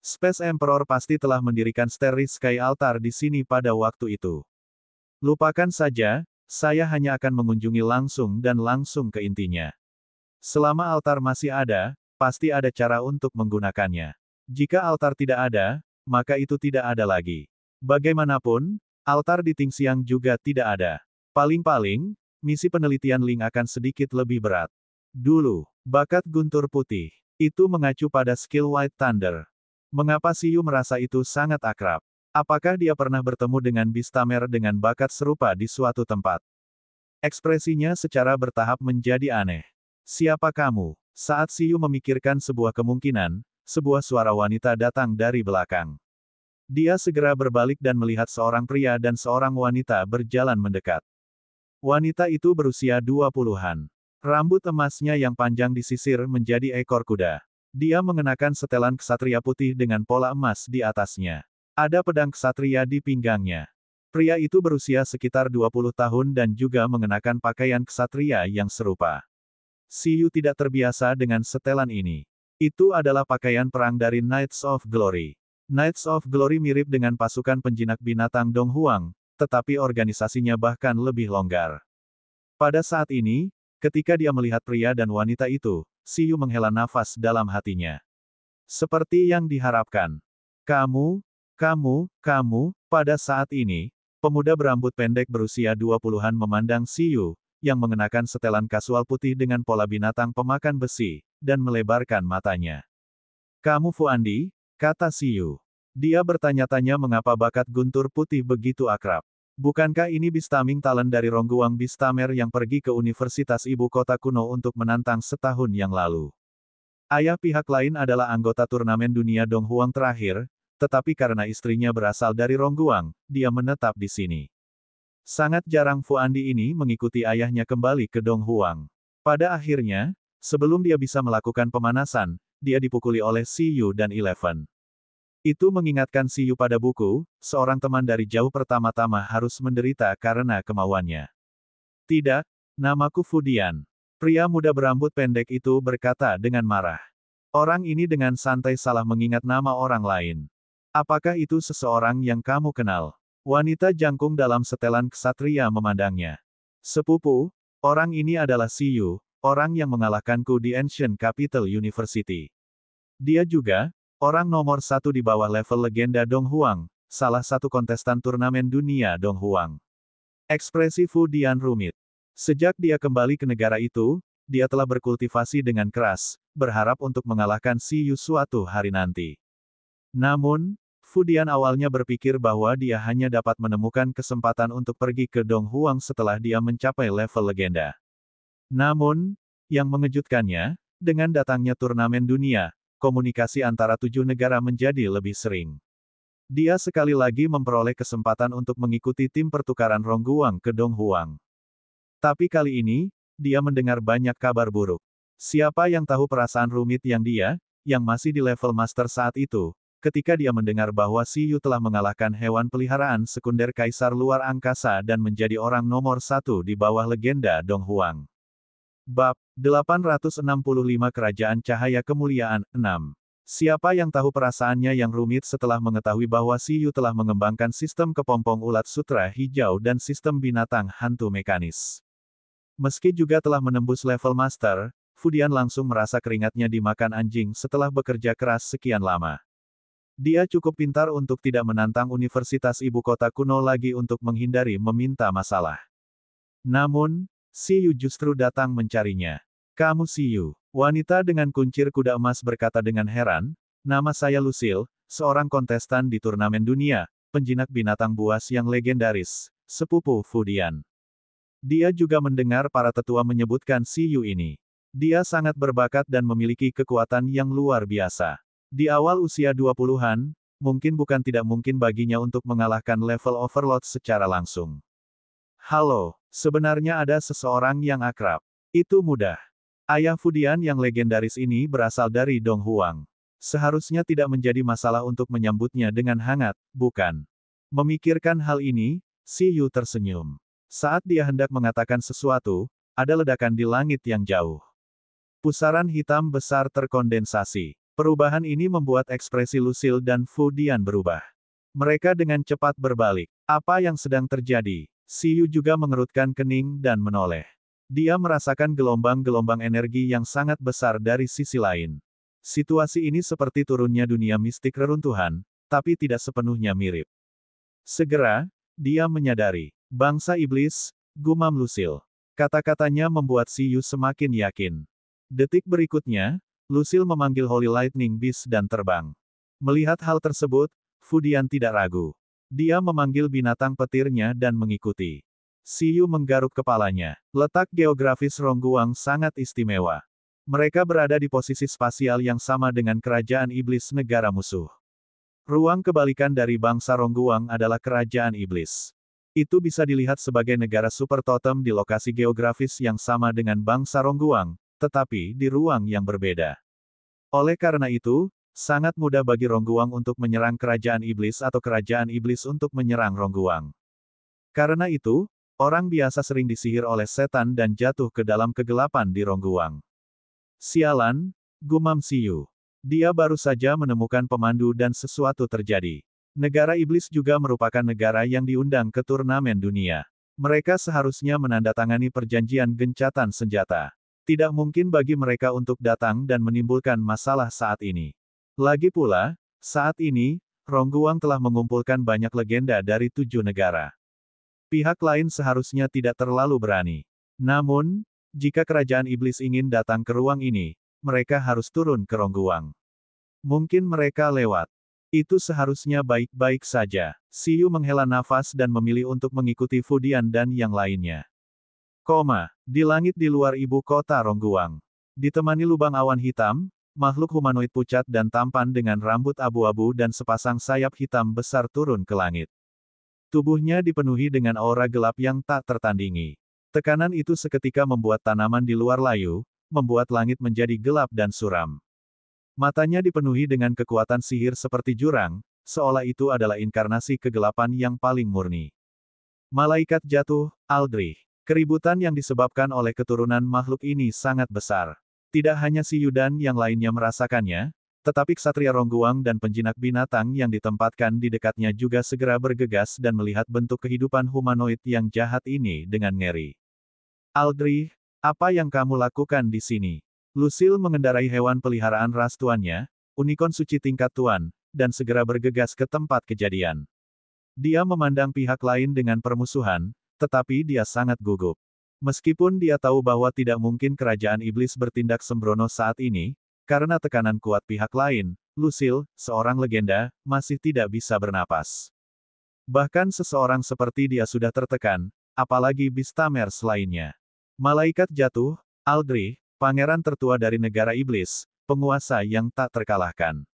Space Emperor pasti telah mendirikan Starry Sky Altar di sini pada waktu itu. Lupakan saja, saya hanya akan mengunjungi langsung dan langsung ke intinya. Selama altar masih ada, pasti ada cara untuk menggunakannya. Jika altar tidak ada, maka itu tidak ada lagi. Bagaimanapun, altar di Tingxiang juga tidak ada. Paling-paling, misi penelitian Ling akan sedikit lebih berat. Dulu, bakat guntur putih. Itu mengacu pada skill White Thunder. Mengapa Siyu merasa itu sangat akrab? Apakah dia pernah bertemu dengan Bistamer dengan bakat serupa di suatu tempat? Ekspresinya secara bertahap menjadi aneh. Siapa kamu? Saat Siyu memikirkan sebuah kemungkinan, sebuah suara wanita datang dari belakang. Dia segera berbalik dan melihat seorang pria dan seorang wanita berjalan mendekat. Wanita itu berusia 20-an. Rambut emasnya yang panjang disisir menjadi ekor kuda. Dia mengenakan setelan ksatria putih dengan pola emas di atasnya. Ada pedang ksatria di pinggangnya. Pria itu berusia sekitar 20 tahun dan juga mengenakan pakaian ksatria yang serupa. Siyu tidak terbiasa dengan setelan ini. Itu adalah pakaian perang dari Knights of Glory. Knights of Glory mirip dengan pasukan penjinak binatang Dong Huang, tetapi organisasinya bahkan lebih longgar. Pada saat ini, ketika dia melihat pria dan wanita itu, Siyu menghela nafas dalam hatinya. Seperti yang diharapkan. Kamu, pada saat ini, pemuda berambut pendek berusia 20-an memandang Siyu, yang mengenakan setelan kasual putih dengan pola binatang pemakan besi, dan melebarkan matanya. Kamu Fuandi, kata Siyu. Dia bertanya-tanya mengapa bakat guntur putih begitu akrab. Bukankah ini Bistaming Talent dari Rongguang Bistamer yang pergi ke Universitas Ibu Kota Kuno untuk menantang setahun yang lalu? Ayah pihak lain adalah anggota turnamen dunia Dong Huang terakhir, tetapi karena istrinya berasal dari Rongguang, dia menetap di sini. Sangat jarang Fuandi ini mengikuti ayahnya kembali ke Dong Huang. Pada akhirnya, sebelum dia bisa melakukan pemanasan, dia dipukuli oleh Siyu dan Eleven. Itu mengingatkan Siyu pada buku, seorang teman dari jauh pertama-tama harus menderita karena kemauannya. Tidak, namaku Fudian. Pria muda berambut pendek itu berkata dengan marah. Orang ini dengan santai salah mengingat nama orang lain. Apakah itu seseorang yang kamu kenal? Wanita jangkung dalam setelan ksatria memandangnya. Sepupu, orang ini adalah Siyu, orang yang mengalahkanku di Ancient Capital University. Dia juga, orang nomor satu di bawah level legenda Dong Huang, salah satu kontestan turnamen dunia Dong Huang. Ekspresi Fudian rumit. Sejak dia kembali ke negara itu, dia telah berkultivasi dengan keras, berharap untuk mengalahkan Siyu suatu hari nanti. Namun, Fudian awalnya berpikir bahwa dia hanya dapat menemukan kesempatan untuk pergi ke Dong Huang setelah dia mencapai level legenda. Namun, yang mengejutkannya, dengan datangnya turnamen dunia, komunikasi antara 7 negara menjadi lebih sering. Dia sekali lagi memperoleh kesempatan untuk mengikuti tim pertukaran Rongguang ke Dong Huang. Tapi kali ini, dia mendengar banyak kabar buruk. Siapa yang tahu perasaan rumit yang masih di level master saat itu, ketika dia mendengar bahwa Siyu telah mengalahkan hewan peliharaan sekunder Kaisar Luar Angkasa dan menjadi orang nomor satu di bawah legenda Dong Huang. Bab 865 Kerajaan Cahaya Kemuliaan 6. Siapa yang tahu perasaannya yang rumit setelah mengetahui bahwa Siyu telah mengembangkan sistem kepompong ulat sutra hijau dan sistem binatang hantu mekanis. Meski juga telah menembus level master, Fudian langsung merasa keringatnya dimakan anjing setelah bekerja keras sekian lama. Dia cukup pintar untuk tidak menantang Universitas Ibu Kota Kuno lagi untuk menghindari meminta masalah. Namun, Siyu justru datang mencarinya. Kamu Siyu. Wanita dengan kuncir kuda emas berkata dengan heran, nama saya Lucille, seorang kontestan di turnamen dunia, penjinak binatang buas yang legendaris, sepupu Fudian. Dia juga mendengar para tetua menyebutkan Siyu ini. Dia sangat berbakat dan memiliki kekuatan yang luar biasa. Di awal usia 20-an, mungkin bukan tidak mungkin baginya untuk mengalahkan level overload secara langsung. Halo, sebenarnya ada seseorang yang akrab. Itu mudah. Ayah Fudian yang legendaris ini berasal dari Dong Huang. Seharusnya tidak menjadi masalah untuk menyambutnya dengan hangat, bukan? Memikirkan hal ini, Siyu tersenyum. Saat dia hendak mengatakan sesuatu, ada ledakan di langit yang jauh. Pusaran hitam besar terkondensasi. Perubahan ini membuat ekspresi Lucille dan Fudian berubah. Mereka dengan cepat berbalik. Apa yang sedang terjadi? Siyu juga mengerutkan kening dan menoleh. Dia merasakan gelombang-gelombang energi yang sangat besar dari sisi lain. Situasi ini seperti turunnya dunia mistik reruntuhan, tapi tidak sepenuhnya mirip. Segera, dia menyadari. Bangsa iblis, gumam Lucille. Kata-katanya membuat Siyu semakin yakin. Detik berikutnya, Lucille memanggil Holy Lightning Beast dan terbang. Melihat hal tersebut, Fudian tidak ragu. Dia memanggil binatang petirnya dan mengikuti. Siyu menggaruk kepalanya. Letak geografis Rongguang sangat istimewa. Mereka berada di posisi spasial yang sama dengan kerajaan iblis negara musuh. Ruang kebalikan dari bangsa Rongguang adalah kerajaan iblis. Itu bisa dilihat sebagai negara super totem di lokasi geografis yang sama dengan bangsa Rongguang, tetapi di ruang yang berbeda. Oleh karena itu, sangat mudah bagi Rongguang untuk menyerang kerajaan iblis atau kerajaan iblis untuk menyerang Rongguang. Karena itu, orang biasa sering disihir oleh setan dan jatuh ke dalam kegelapan di Rongguang. Sialan, gumam Siyu. Dia baru saja menemukan pemandu dan sesuatu terjadi. Negara iblis juga merupakan negara yang diundang ke turnamen dunia. Mereka seharusnya menandatangani perjanjian gencatan senjata. Tidak mungkin bagi mereka untuk datang dan menimbulkan masalah saat ini. Lagi pula, saat ini, Rongguang telah mengumpulkan banyak legenda dari 7 negara. Pihak lain seharusnya tidak terlalu berani. Namun, jika kerajaan iblis ingin datang ke ruang ini, mereka harus turun ke Rongguang. Mungkin mereka lewat. Itu seharusnya baik-baik saja. Siyu menghela nafas dan memilih untuk mengikuti Fudian dan yang lainnya. Di langit di luar ibu kota Rongguang. Ditemani lubang awan hitam, makhluk humanoid pucat dan tampan dengan rambut abu-abu dan sepasang sayap hitam besar turun ke langit. Tubuhnya dipenuhi dengan aura gelap yang tak tertandingi. Tekanan itu seketika membuat tanaman di luar layu, membuat langit menjadi gelap dan suram. Matanya dipenuhi dengan kekuatan sihir seperti jurang, seolah itu adalah inkarnasi kegelapan yang paling murni. Malaikat jatuh, Aldrich. Keributan yang disebabkan oleh keturunan makhluk ini sangat besar. Tidak hanya Siyu dan yang lainnya merasakannya, tetapi ksatria Rongguang dan penjinak binatang yang ditempatkan di dekatnya juga segera bergegas dan melihat bentuk kehidupan humanoid yang jahat ini dengan ngeri. Aldrich, apa yang kamu lakukan di sini? Lucille mengendarai hewan peliharaan ras tuannya, unicorn suci tingkat tuan, dan segera bergegas ke tempat kejadian. Dia memandang pihak lain dengan permusuhan, tetapi dia sangat gugup. Meskipun dia tahu bahwa tidak mungkin kerajaan iblis bertindak sembrono saat ini, karena tekanan kuat pihak lain, Lucille, seorang legenda, masih tidak bisa bernapas. Bahkan seseorang seperti dia sudah tertekan, apalagi Bistamers lainnya. Malaikat jatuh, Aldrich, pangeran tertua dari negara iblis, penguasa yang tak terkalahkan.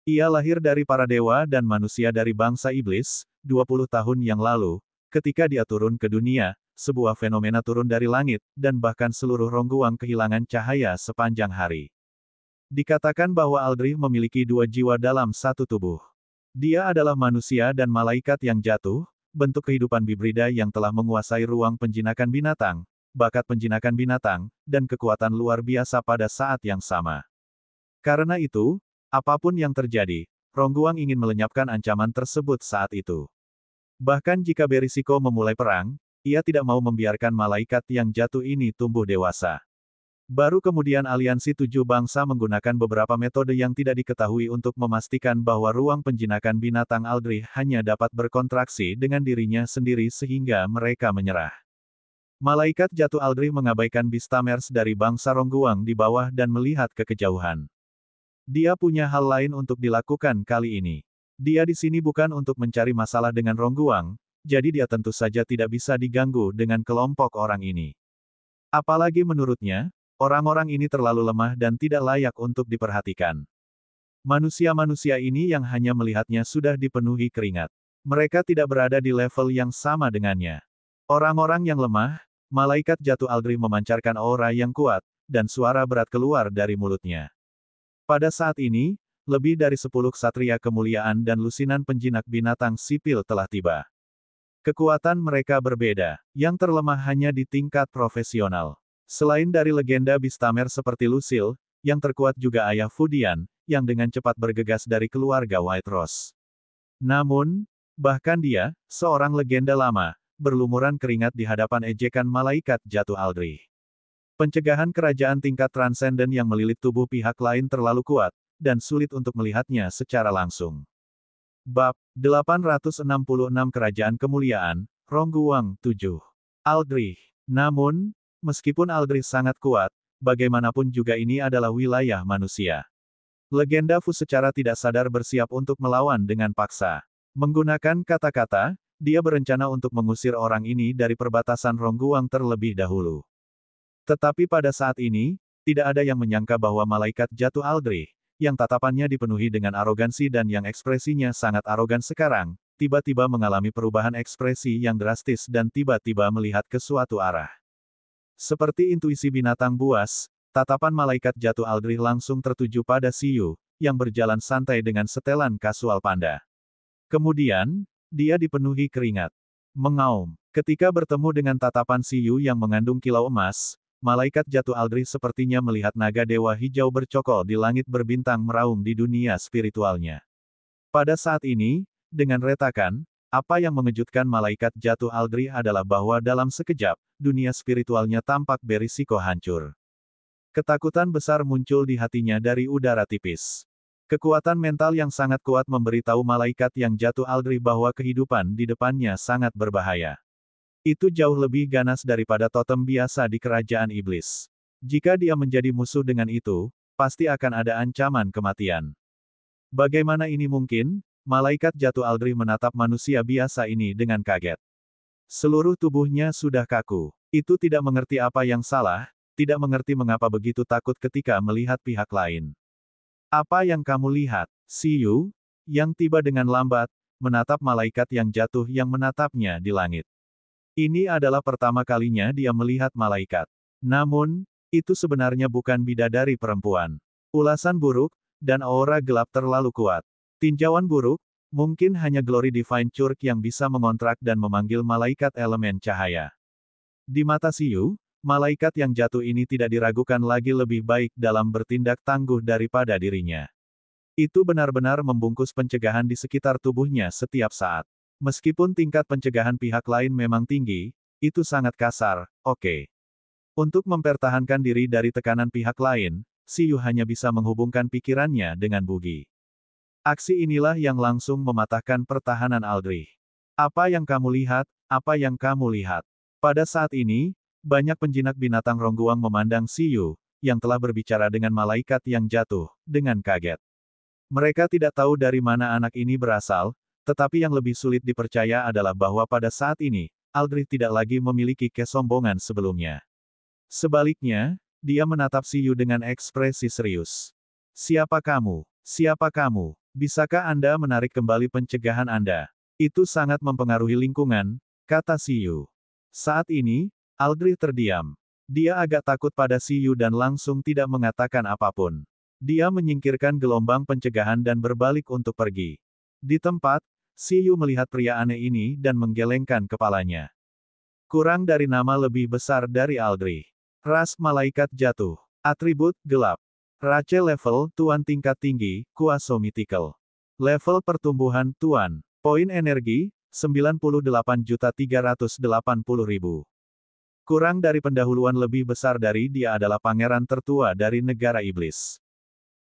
Ia lahir dari para dewa dan manusia dari bangsa iblis, 20 tahun yang lalu, ketika dia turun ke dunia, sebuah fenomena turun dari langit, dan bahkan seluruh Rongguang kehilangan cahaya sepanjang hari. Dikatakan bahwa Aldrich memiliki 2 jiwa dalam satu tubuh. Dia adalah manusia dan malaikat yang jatuh, bentuk kehidupan hibrida yang telah menguasai ruang penjinakan binatang, bakat penjinakan binatang, dan kekuatan luar biasa pada saat yang sama. Karena itu, apapun yang terjadi, Rongguang ingin melenyapkan ancaman tersebut saat itu. Bahkan jika berisiko memulai perang, ia tidak mau membiarkan malaikat yang jatuh ini tumbuh dewasa. Baru kemudian aliansi 7 bangsa menggunakan beberapa metode yang tidak diketahui untuk memastikan bahwa ruang penjinakan binatang Aldrich hanya dapat berkontraksi dengan dirinya sendiri sehingga mereka menyerah. Malaikat jatuh Aldrich mengabaikan Bistamers dari bangsa Rongguang di bawah dan melihat ke kejauhan. Dia punya hal lain untuk dilakukan kali ini. Dia di sini bukan untuk mencari masalah dengan Rongguang, jadi dia tentu saja tidak bisa diganggu dengan kelompok orang ini. Apalagi menurutnya, orang-orang ini terlalu lemah dan tidak layak untuk diperhatikan. Manusia-manusia ini yang hanya melihatnya sudah dipenuhi keringat. Mereka tidak berada di level yang sama dengannya. Orang-orang yang lemah, malaikat jatuh Aldrich memancarkan aura yang kuat, dan suara berat keluar dari mulutnya. Pada saat ini, lebih dari 10 ksatria kemuliaan dan lusinan penjinak binatang sipil telah tiba. Kekuatan mereka berbeda, yang terlemah hanya di tingkat profesional. Selain dari legenda Bistamer seperti Lucille, yang terkuat juga ayah Fudian, yang dengan cepat bergegas dari keluarga White Rose. Namun, bahkan dia, seorang legenda lama, berlumuran keringat di hadapan ejekan malaikat jatuh Aldrich. Pencegahan kerajaan tingkat transenden yang melilit tubuh pihak lain terlalu kuat, dan sulit untuk melihatnya secara langsung. Bab 866 Kerajaan Kemuliaan, Rongguang 7. Aldrich. Namun, meskipun Aldrich sangat kuat, bagaimanapun juga ini adalah wilayah manusia. Legenda Fu secara tidak sadar bersiap untuk melawan dengan paksa. Menggunakan kata-kata, dia berencana untuk mengusir orang ini dari perbatasan Rongguang terlebih dahulu. Tetapi pada saat ini, tidak ada yang menyangka bahwa malaikat jatuh Aldrich, yang tatapannya dipenuhi dengan arogansi dan yang ekspresinya sangat arogan sekarang, tiba-tiba mengalami perubahan ekspresi yang drastis dan tiba-tiba melihat ke suatu arah. Seperti intuisi binatang buas, tatapan malaikat jatuh Aldrich langsung tertuju pada Siyu, yang berjalan santai dengan setelan kasual panda. Kemudian, dia dipenuhi keringat. Mengaum. Ketika bertemu dengan tatapan Siyu yang mengandung kilau emas, malaikat jatuh Aldrich sepertinya melihat naga dewa hijau bercokol di langit berbintang meraung di dunia spiritualnya. Pada saat ini, dengan retakan, apa yang mengejutkan malaikat jatuh Aldrich adalah bahwa dalam sekejap, dunia spiritualnya tampak berisiko hancur. Ketakutan besar muncul di hatinya dari udara tipis. Kekuatan mental yang sangat kuat memberitahu malaikat yang jatuh Aldrich bahwa kehidupan di depannya sangat berbahaya. Itu jauh lebih ganas daripada totem biasa di kerajaan iblis. Jika dia menjadi musuh dengan itu, pasti akan ada ancaman kematian. Bagaimana ini mungkin? Malaikat jatuh Aldrich menatap manusia biasa ini dengan kaget. Seluruh tubuhnya sudah kaku. Itu tidak mengerti apa yang salah, tidak mengerti mengapa begitu takut ketika melihat pihak lain. Apa yang kamu lihat? Siyu, yang tiba dengan lambat, menatap malaikat yang jatuh yang menatapnya di langit. Ini adalah pertama kalinya dia melihat malaikat. Namun, itu sebenarnya bukan bidadari perempuan. Ulasan buruk, dan aura gelap terlalu kuat. Tinjauan buruk, mungkin hanya Glory Divine Church yang bisa mengontrak dan memanggil malaikat elemen cahaya. Di mata Siyu, malaikat yang jatuh ini tidak diragukan lagi lebih baik dalam bertindak tangguh daripada dirinya. Itu benar-benar membungkus pencegahan di sekitar tubuhnya setiap saat. Meskipun tingkat pencegahan pihak lain memang tinggi, itu sangat kasar, oke. Untuk mempertahankan diri dari tekanan pihak lain, Siyu hanya bisa menghubungkan pikirannya dengan Bugi. Aksi inilah yang langsung mematahkan pertahanan Aldrich. Apa yang kamu lihat? Apa yang kamu lihat? Pada saat ini, banyak penjinak binatang Rongguang memandang Siyu, yang telah berbicara dengan malaikat yang jatuh, dengan kaget. Mereka tidak tahu dari mana anak ini berasal, tetapi yang lebih sulit dipercaya adalah bahwa pada saat ini, Aldrich tidak lagi memiliki kesombongan sebelumnya. Sebaliknya, dia menatap Siyu dengan ekspresi serius. Siapa kamu? Siapa kamu? Bisakah Anda menarik kembali pencegahan Anda? Itu sangat mempengaruhi lingkungan, kata Siyu. Saat ini, Aldrich terdiam. Dia agak takut pada Siyu dan langsung tidak mengatakan apapun. Dia menyingkirkan gelombang pencegahan dan berbalik untuk pergi. Di tempat, Siyu melihat pria aneh ini dan menggelengkan kepalanya. Kurang dari nama lebih besar dari Aldrich. Ras malaikat jatuh. Atribut gelap. Race level Tuan tingkat tinggi, Kuaso Mythical. Level pertumbuhan Tuan. Poin energi 98.380.000. Kurang dari pendahuluan lebih besar dari dia adalah pangeran tertua dari negara iblis.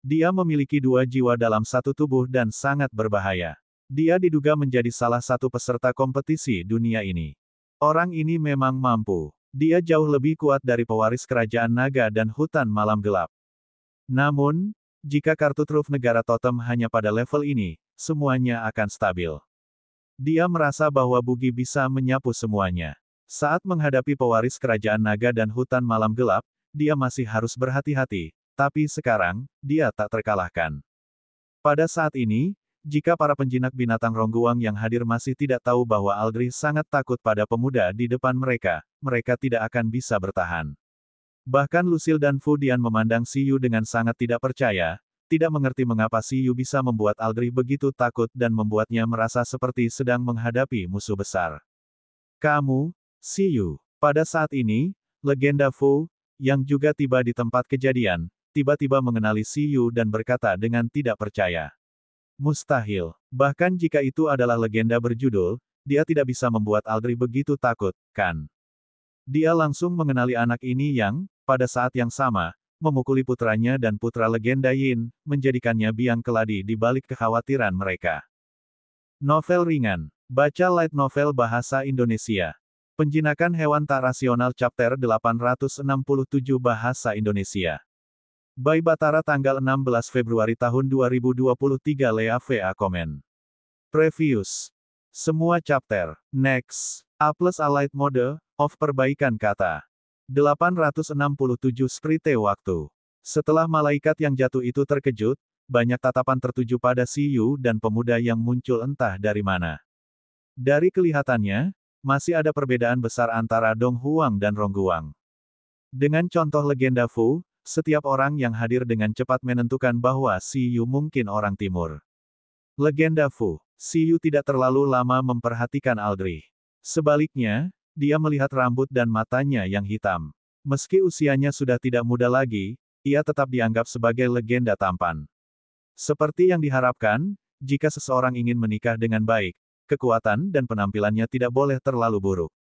Dia memiliki 2 jiwa dalam satu tubuh dan sangat berbahaya. Dia diduga menjadi salah satu peserta kompetisi dunia ini. Orang ini memang mampu. Dia jauh lebih kuat dari pewaris kerajaan naga dan hutan malam gelap. Namun, jika kartu truf negara totem hanya pada level ini, semuanya akan stabil. Dia merasa bahwa Bugi bisa menyapu semuanya. Saat menghadapi pewaris kerajaan naga dan hutan malam gelap, dia masih harus berhati-hati, tapi sekarang, dia tak terkalahkan. Pada saat ini, jika para penjinak binatang Rongguang yang hadir masih tidak tahu bahwa Aldrich sangat takut pada pemuda di depan mereka, mereka tidak akan bisa bertahan. Bahkan Lucille dan Fu Dian memandang Siyu dengan sangat tidak percaya, tidak mengerti mengapa Siyu bisa membuat Aldrich begitu takut dan membuatnya merasa seperti sedang menghadapi musuh besar. Kamu, Siyu. Pada saat ini, legenda Fu, yang juga tiba di tempat kejadian, tiba-tiba mengenali Siyu dan berkata dengan tidak percaya. Mustahil. Bahkan jika itu adalah legenda berjudul, dia tidak bisa membuat Aldri begitu takut, kan? Dia langsung mengenali anak ini yang, pada saat yang sama, memukuli putranya dan putra legenda Yin, menjadikannya biang keladi di balik kekhawatiran mereka. Novel ringan. Baca light novel bahasa Indonesia. Penjinakan hewan tak rasional chapter 867 bahasa Indonesia. By Batara tanggal 16 Februari tahun 2023 Lea VA komen. Previous. Semua chapter. Next. A plus A light mode, of perbaikan kata. 867 sprite waktu. Setelah malaikat yang jatuh itu terkejut, banyak tatapan tertuju pada Si Yu dan pemuda yang muncul entah dari mana. Dari kelihatannya, masih ada perbedaan besar antara Dong Huang dan Rong Guang. Dengan contoh legenda Fu, setiap orang yang hadir dengan cepat menentukan bahwa Si Yu mungkin orang timur. Legenda Fu, Si Yu tidak terlalu lama memperhatikan Aldri. Sebaliknya, dia melihat rambut dan matanya yang hitam. Meski usianya sudah tidak muda lagi, ia tetap dianggap sebagai legenda tampan. Seperti yang diharapkan, jika seseorang ingin menikah dengan baik, kekuatan dan penampilannya tidak boleh terlalu buruk.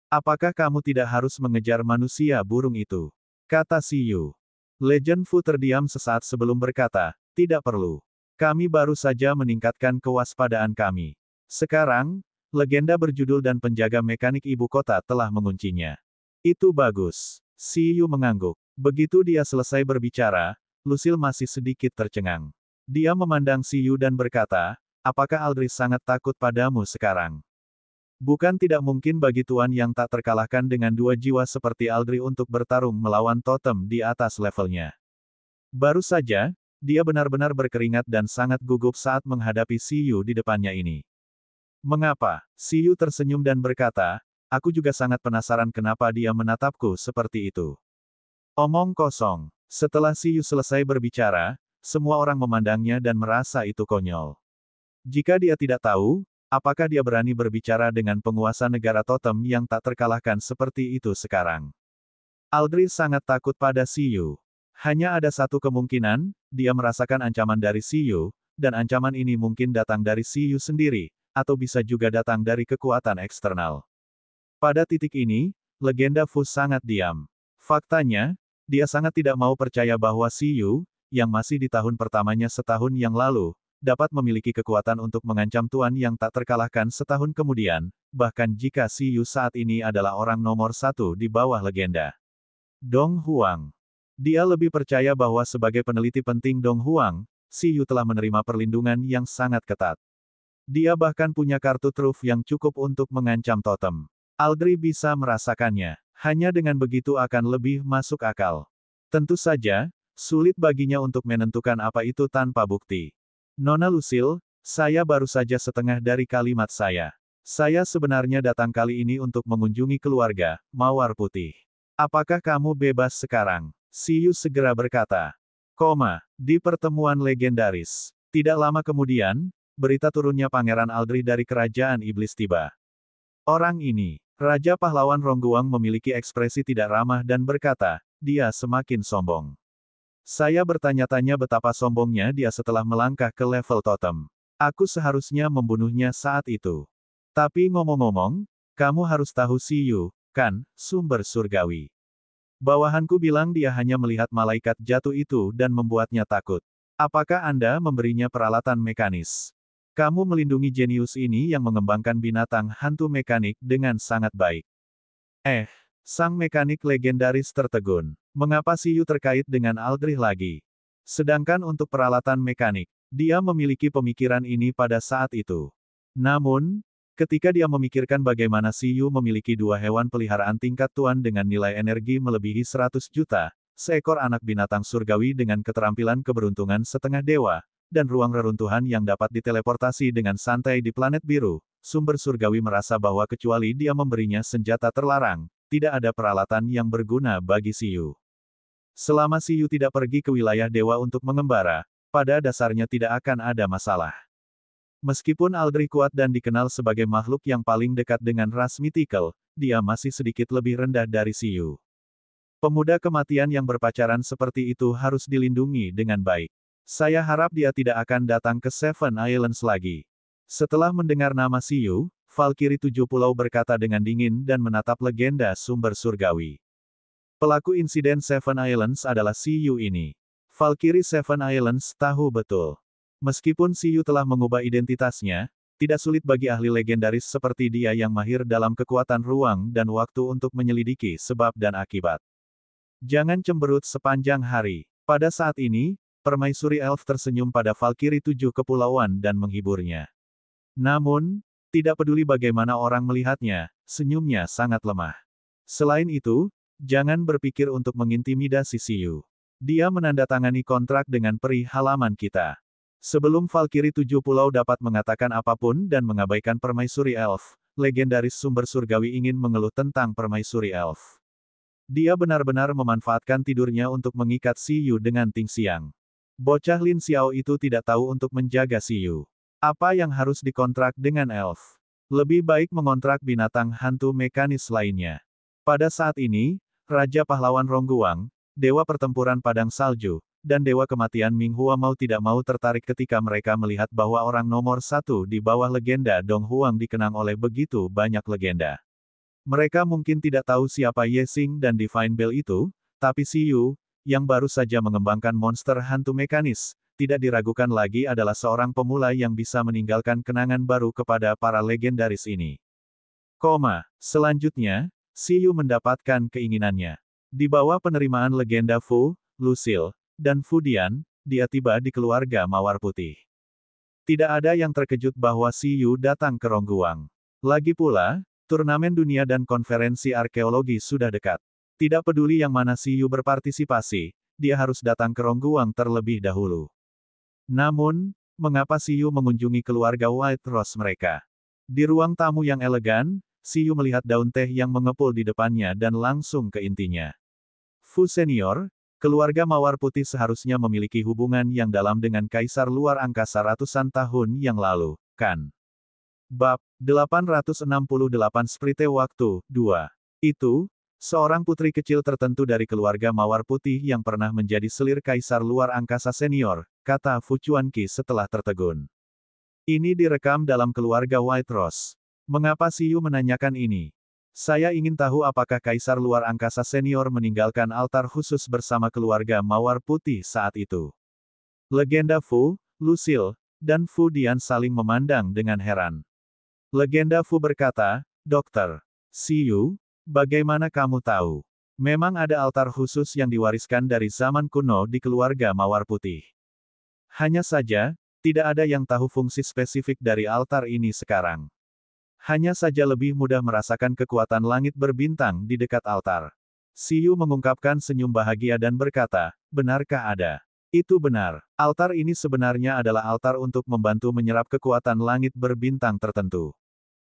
Apakah kamu tidak harus mengejar manusia burung itu? Kata Si Yu. Legend Fu terdiam sesaat sebelum berkata, tidak perlu. Kami baru saja meningkatkan kewaspadaan kami. Sekarang, legenda berjudul dan penjaga mekanik ibu kota telah menguncinya. Itu bagus. Si Yu mengangguk. Begitu dia selesai berbicara, Lucille masih sedikit tercengang. Dia memandang Si Yu dan berkata, apakah Aldri sangat takut padamu sekarang? Bukan tidak mungkin bagi tuan yang tak terkalahkan dengan dua jiwa seperti Aldri untuk bertarung melawan totem di atas levelnya. Baru saja, dia benar-benar berkeringat dan sangat gugup saat menghadapi Si Yu di depannya ini. Mengapa? Si Yu tersenyum dan berkata, aku juga sangat penasaran kenapa dia menatapku seperti itu. Omong kosong. Setelah Si Yu selesai berbicara, semua orang memandangnya dan merasa itu konyol. Jika dia tidak tahu, apakah dia berani berbicara dengan penguasa negara totem yang tak terkalahkan seperti itu sekarang? Aldri sangat takut pada Si Yu. Hanya ada satu kemungkinan, dia merasakan ancaman dari Si Yu, dan ancaman ini mungkin datang dari Si Yu sendiri, atau bisa juga datang dari kekuatan eksternal. Pada titik ini, legenda Fu sangat diam. Faktanya, dia sangat tidak mau percaya bahwa Si Yu, yang masih di tahun pertamanya setahun yang lalu, dapat memiliki kekuatan untuk mengancam tuan yang tak terkalahkan setahun kemudian, bahkan jika Si Yu saat ini adalah orang nomor satu di bawah legenda. Dong Huang. Dia lebih percaya bahwa sebagai peneliti penting Dong Huang, Si Yu telah menerima perlindungan yang sangat ketat. Dia bahkan punya kartu truf yang cukup untuk mengancam totem. Aldri bisa merasakannya. Hanya dengan begitu akan lebih masuk akal. Tentu saja, sulit baginya untuk menentukan apa itu tanpa bukti. Nona Lucille, saya baru saja setengah dari kalimat saya. Saya sebenarnya datang kali ini untuk mengunjungi keluarga, Mawar Putih. Apakah kamu bebas sekarang? Si Yu segera berkata. Di pertemuan legendaris. Tidak lama kemudian, berita turunnya Pangeran Aldri dari Kerajaan Iblis tiba. Orang ini, Raja Pahlawan Rongguang memiliki ekspresi tidak ramah dan berkata, dia semakin sombong. Saya bertanya-tanya betapa sombongnya dia setelah melangkah ke level totem. Aku seharusnya membunuhnya saat itu. Tapi ngomong-ngomong, kamu harus tahu Si Yu, kan, sumber surgawi. Bawahanku bilang dia hanya melihat malaikat jatuh itu dan membuatnya takut. Apakah Anda memberinya peralatan mekanis? Kamu melindungi jenius ini yang mengembangkan binatang hantu mekanik dengan sangat baik. Sang mekanik legendaris tertegun. Mengapa Si Yu terkait dengan Aldrich lagi? Sedangkan untuk peralatan mekanik, dia memiliki pemikiran ini pada saat itu. Namun, ketika dia memikirkan bagaimana Si Yu memiliki dua hewan peliharaan tingkat tuan dengan nilai energi melebihi 100 juta, seekor anak binatang surgawi dengan keterampilan keberuntungan setengah dewa, dan ruang reruntuhan yang dapat diteleportasi dengan santai di planet biru, sumber surgawi merasa bahwa kecuali dia memberinya senjata terlarang, tidak ada peralatan yang berguna bagi Si Yu. Selama Si Yu tidak pergi ke wilayah dewa untuk mengembara, pada dasarnya tidak akan ada masalah. Meskipun Aldrich kuat dan dikenal sebagai makhluk yang paling dekat dengan ras mythical, dia masih sedikit lebih rendah dari Si Yu. Pemuda kematian yang berpacaran seperti itu harus dilindungi dengan baik. Saya harap dia tidak akan datang ke Seven Islands lagi. Setelah mendengar nama Si Yu, Valkyrie Tujuh Pulau berkata dengan dingin dan menatap legenda sumber surgawi. Pelaku insiden Seven Islands adalah Siyu ini. Valkyrie Seven Islands tahu betul. Meskipun Siyu telah mengubah identitasnya, tidak sulit bagi ahli legendaris seperti dia yang mahir dalam kekuatan ruang dan waktu untuk menyelidiki sebab dan akibat. Jangan cemberut sepanjang hari. Pada saat ini, permaisuri elf tersenyum pada Valkyrie Tujuh Kepulauan dan menghiburnya. Namun, tidak peduli bagaimana orang melihatnya, senyumnya sangat lemah. Selain itu, jangan berpikir untuk mengintimidasi Siyu. Dia menandatangani kontrak dengan peri halaman kita. Sebelum Valkyrie Tujuh Pulau dapat mengatakan apapun dan mengabaikan permaisuri elf, legendaris sumber surgawi ingin mengeluh tentang permaisuri elf. Dia benar-benar memanfaatkan tidurnya untuk mengikat Siyu dengan Ting Xiang. Bocah Lin Xiao itu tidak tahu untuk menjaga Siyu. Apa yang harus dikontrak dengan elf? Lebih baik mengontrak binatang hantu mekanis lainnya. Pada saat ini, Raja Pahlawan Rongguang, Dewa Pertempuran Padang Salju, dan Dewa Kematian Ming Hua mau tidak mau tertarik ketika mereka melihat bahwa orang nomor satu di bawah legenda Dong Huang dikenang oleh begitu banyak legenda. Mereka mungkin tidak tahu siapa Ye Xing dan Divine Bell itu, tapi Siyu, yang baru saja mengembangkan monster hantu mekanis, tidak diragukan lagi adalah seorang pemula yang bisa meninggalkan kenangan baru kepada para legendaris ini. Selanjutnya, Siyu mendapatkan keinginannya. Di bawah penerimaan legenda Fu, Lucille, dan Fu Dian, dia tiba di keluarga Mawar Putih. Tidak ada yang terkejut bahwa Siyu datang ke Rongguang. Lagi pula, turnamen dunia dan konferensi arkeologi sudah dekat. Tidak peduli yang mana Siyu berpartisipasi, dia harus datang ke Rongguang terlebih dahulu. Namun, mengapa Siyu mengunjungi keluarga White Rose mereka? Di ruang tamu yang elegan, Siyu melihat daun teh yang mengepul di depannya dan langsung ke intinya. Fu Senior, keluarga Mawar Putih seharusnya memiliki hubungan yang dalam dengan Kaisar Luar Angkasa ratusan tahun yang lalu, kan? Bab 868 Sprite Waktu 2. Itu, seorang putri kecil tertentu dari keluarga Mawar Putih yang pernah menjadi selir Kaisar Luar Angkasa Senior, kata Fu Chuanqi setelah tertegun. Ini direkam dalam keluarga White Rose. Mengapa Siyu menanyakan ini? Saya ingin tahu apakah Kaisar Luar Angkasa Senior meninggalkan altar khusus bersama keluarga Mawar Putih saat itu. Legenda Fu, Lucille, dan Fu Dian saling memandang dengan heran. Legenda Fu berkata, Dokter Siyu, bagaimana kamu tahu? Memang ada altar khusus yang diwariskan dari zaman kuno di keluarga Mawar Putih. Hanya saja, tidak ada yang tahu fungsi spesifik dari altar ini sekarang. Hanya saja lebih mudah merasakan kekuatan langit berbintang di dekat altar. Siyu mengungkapkan senyum bahagia dan berkata, benarkah ada? Itu benar. Altar ini sebenarnya adalah altar untuk membantu menyerap kekuatan langit berbintang tertentu.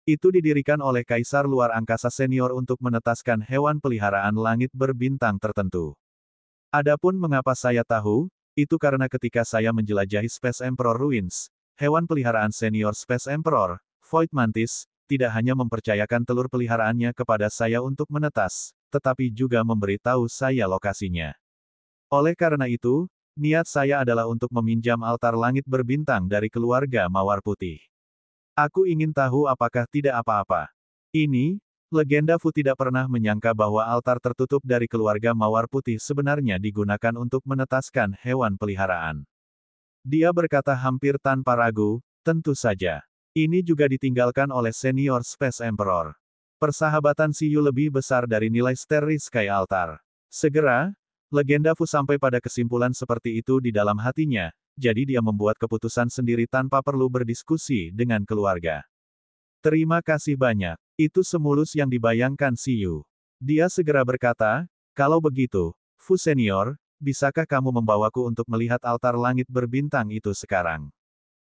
Itu didirikan oleh Kaisar Luar Angkasa Senior untuk menetaskan hewan peliharaan langit berbintang tertentu. Adapun mengapa saya tahu, itu karena ketika saya menjelajahi Space Emperor Ruins, hewan peliharaan senior Space Emperor, Void Mantis, tidak hanya mempercayakan telur peliharaannya kepada saya untuk menetas, tetapi juga memberitahu saya lokasinya. Oleh karena itu, niat saya adalah untuk meminjam altar langit berbintang dari keluarga Mawar Putih. Aku ingin tahu apakah tidak apa-apa. Ini, legenda Fu tidak pernah menyangka bahwa altar tertutup dari keluarga Mawar Putih sebenarnya digunakan untuk menetaskan hewan peliharaan. Dia berkata hampir tanpa ragu, tentu saja. Ini juga ditinggalkan oleh senior Space Emperor. Persahabatan Siyu lebih besar dari nilai Starry Sky Altar. Segera, legenda Fu sampai pada kesimpulan seperti itu di dalam hatinya, jadi dia membuat keputusan sendiri tanpa perlu berdiskusi dengan keluarga. Terima kasih banyak. Itu semulus yang dibayangkan Siyu. Dia segera berkata, kalau begitu, Fu Senior, bisakah kamu membawaku untuk melihat altar langit berbintang itu sekarang?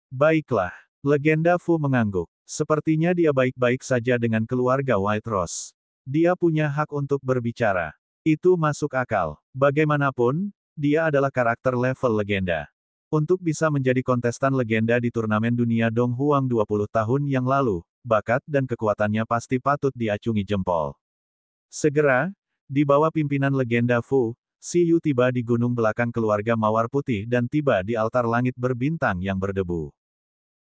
Baiklah. Legenda Fu mengangguk. Sepertinya dia baik-baik saja dengan keluarga White Rose. Dia punya hak untuk berbicara. Itu masuk akal. Bagaimanapun, dia adalah karakter level legenda. Untuk bisa menjadi kontestan legenda di turnamen dunia Dong Huang 20 tahun yang lalu, bakat dan kekuatannya pasti patut diacungi jempol. Segera, di bawah pimpinan legenda Fu, Siyu tiba di gunung belakang keluarga Mawar Putih dan tiba di altar langit berbintang yang berdebu.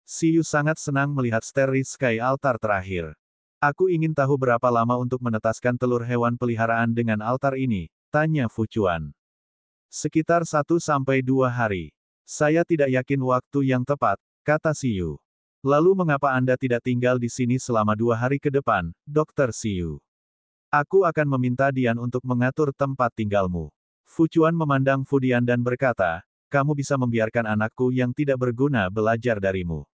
Siyu sangat senang melihat Starry Sky altar terakhir. Aku ingin tahu berapa lama untuk menetaskan telur hewan peliharaan dengan altar ini, tanya Fu Chuan. Sekitar 1 sampai 2 hari. Saya tidak yakin waktu yang tepat, kata Siyu. Lalu mengapa Anda tidak tinggal di sini selama 2 hari ke depan, Dokter Siyu? Aku akan meminta Dian untuk mengatur tempat tinggalmu. Fu Chuan memandang Fu Dian dan berkata, kamu bisa membiarkan anakku yang tidak berguna belajar darimu.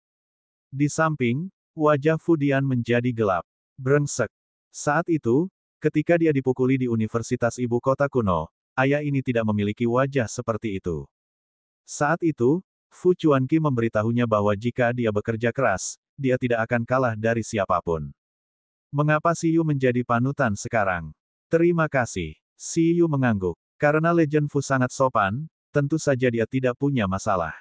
Di samping, wajah Fu Dian menjadi gelap. Brengsek. Saat itu, ketika dia dipukuli di Universitas Ibu Kota Kuno, ayah ini tidak memiliki wajah seperti itu. Saat itu, Fu Chuanqi memberitahunya bahwa jika dia bekerja keras, dia tidak akan kalah dari siapapun. Mengapa Siyu menjadi panutan sekarang? Terima kasih. Siyu mengangguk. Karena Legend Fu sangat sopan, tentu saja dia tidak punya masalah.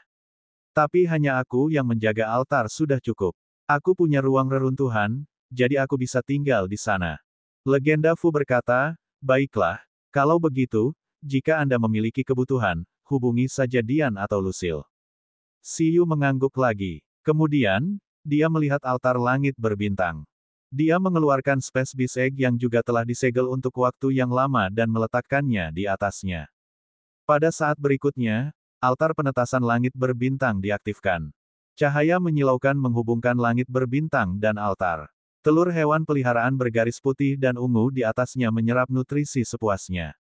Tapi hanya aku yang menjaga altar sudah cukup. Aku punya ruang reruntuhan, jadi aku bisa tinggal di sana. Legenda Fu berkata, baiklah, kalau begitu, jika Anda memiliki kebutuhan, hubungi saja Dian atau Lucille. Siyu mengangguk lagi. Kemudian, dia melihat altar langit berbintang. Dia mengeluarkan Space Beast Egg yang juga telah disegel untuk waktu yang lama dan meletakkannya di atasnya. Pada saat berikutnya, altar penetasan langit berbintang diaktifkan. Cahaya menyilaukan menghubungkan langit berbintang dan altar. Telur hewan peliharaan bergaris putih dan ungu di atasnya menyerap nutrisi sepuasnya.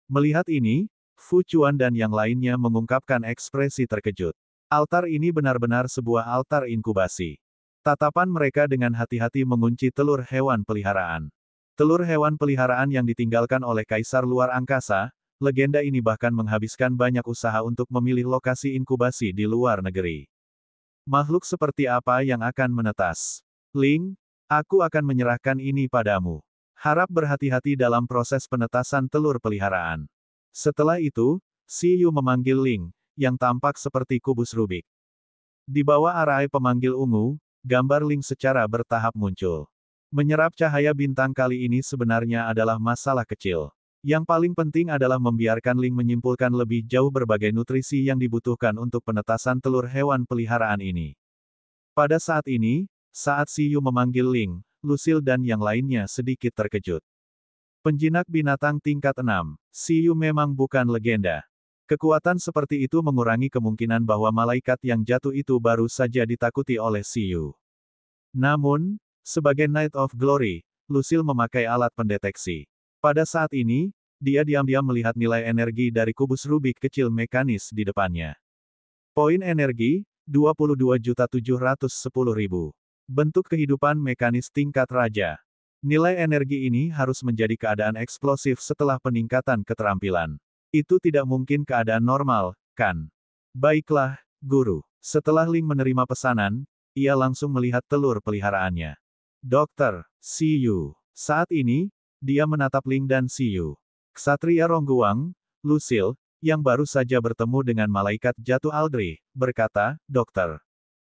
Melihat ini, Fu Chuan dan yang lainnya mengungkapkan ekspresi terkejut. Altar ini benar-benar sebuah altar inkubasi. Tatapan mereka dengan hati-hati mengunci telur hewan peliharaan. Telur hewan peliharaan yang ditinggalkan oleh Kaisar Luar Angkasa, legenda ini bahkan menghabiskan banyak usaha untuk memilih lokasi inkubasi di luar negeri. Makhluk seperti apa yang akan menetas? Ling, aku akan menyerahkan ini padamu. Harap berhati-hati dalam proses penetasan telur peliharaan. Setelah itu, Siyu memanggil Ling, yang tampak seperti kubus Rubik. Di bawah arai pemanggil ungu, gambar Ling secara bertahap muncul. Menyerap cahaya bintang kali ini sebenarnya adalah masalah kecil. Yang paling penting adalah membiarkan Ling menyimpulkan lebih jauh berbagai nutrisi yang dibutuhkan untuk penetasan telur hewan peliharaan ini. Pada saat ini, saat Siyu memanggil Ling, Lucille dan yang lainnya sedikit terkejut. Penjinak binatang tingkat 6, Siyu memang bukan legenda. Kekuatan seperti itu mengurangi kemungkinan bahwa malaikat yang jatuh itu baru saja ditakuti oleh Siyu. Namun, sebagai Knight of Glory, Lucille memakai alat pendeteksi. Pada saat ini, dia diam-diam melihat nilai energi dari kubus Rubik kecil mekanis di depannya. Poin energi, 22.710.000. Bentuk kehidupan mekanis tingkat raja. Nilai energi ini harus menjadi keadaan eksplosif setelah peningkatan keterampilan. Itu tidak mungkin keadaan normal, kan? Baiklah, Guru. Setelah Ling menerima pesanan, ia langsung melihat telur peliharaannya. Dokter, Siyu. Saat ini, dia menatap Ling dan Siyu. Ksatria Rongguang, Lucille, yang baru saja bertemu dengan malaikat jatuh Aldrich, berkata, Dokter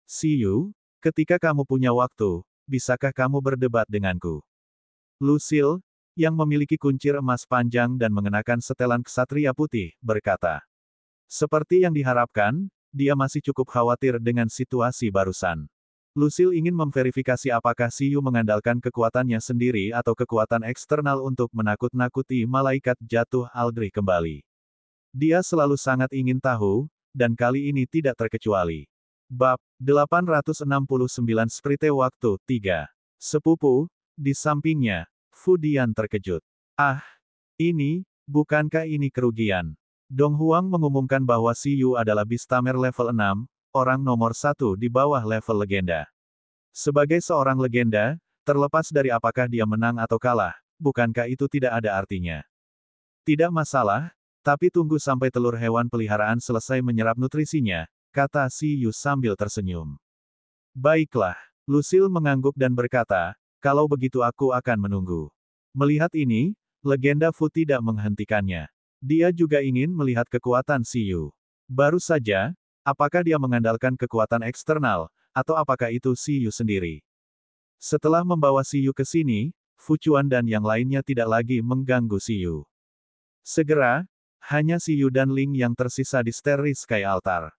Siyu, ketika kamu punya waktu, bisakah kamu berdebat denganku? Lucille, yang memiliki kuncir emas panjang dan mengenakan setelan ksatria putih, berkata. Seperti yang diharapkan, dia masih cukup khawatir dengan situasi barusan. Lucille ingin memverifikasi apakah Siyu mengandalkan kekuatannya sendiri atau kekuatan eksternal untuk menakut-nakuti malaikat jatuh Aldrich kembali. Dia selalu sangat ingin tahu, dan kali ini tidak terkecuali. Bab 869 Sprite Waktu 3. Sepupu, di sampingnya, Fu Dian terkejut. Ah, bukankah ini kerugian? Dong Huang mengumumkan bahwa Siyu adalah Beastamer level 6, orang nomor 1 di bawah level legenda. Sebagai seorang legenda, terlepas dari apakah dia menang atau kalah, bukankah itu tidak ada artinya? Tidak masalah, tapi tunggu sampai telur hewan peliharaan selesai menyerap nutrisinya, kata Siyu sambil tersenyum. Baiklah, Lucille mengangguk dan berkata, kalau begitu aku akan menunggu. Melihat ini, legenda Fu tidak menghentikannya. Dia juga ingin melihat kekuatan Siyu. Baru saja, apakah dia mengandalkan kekuatan eksternal, atau apakah itu Siyu sendiri? Setelah membawa Siyu ke sini, Fu Chuan dan yang lainnya tidak lagi mengganggu Siyu. Segera, hanya Siyu dan Ling yang tersisa di Starry Sky Altar.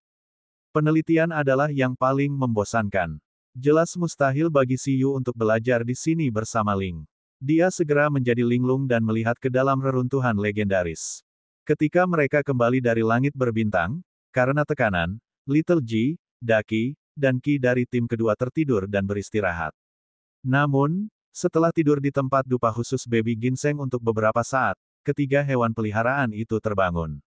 Penelitian adalah yang paling membosankan. Jelas mustahil bagi Siyu untuk belajar di sini bersama Ling. Dia segera menjadi linglung dan melihat ke dalam reruntuhan legendaris. Ketika mereka kembali dari langit berbintang, karena tekanan, Little Ji, Daki, dan Qi dari tim kedua tertidur dan beristirahat. Namun, setelah tidur di tempat dupa khusus baby ginseng untuk beberapa saat, ketiga hewan peliharaan itu terbangun.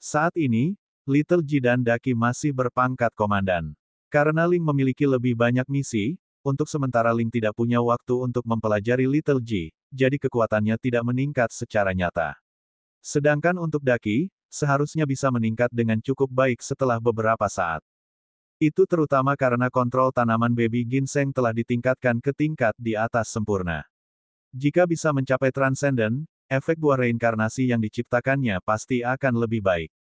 Saat ini, Little Ji dan Daki masih berpangkat komandan. Karena Ling memiliki lebih banyak misi, untuk sementara Ling tidak punya waktu untuk mempelajari Little Ji, jadi kekuatannya tidak meningkat secara nyata. Sedangkan untuk Daki, seharusnya bisa meningkat dengan cukup baik setelah beberapa saat. Itu terutama karena kontrol tanaman baby ginseng telah ditingkatkan ke tingkat di atas sempurna. Jika bisa mencapai transcendent, efek buah reinkarnasi yang diciptakannya pasti akan lebih baik.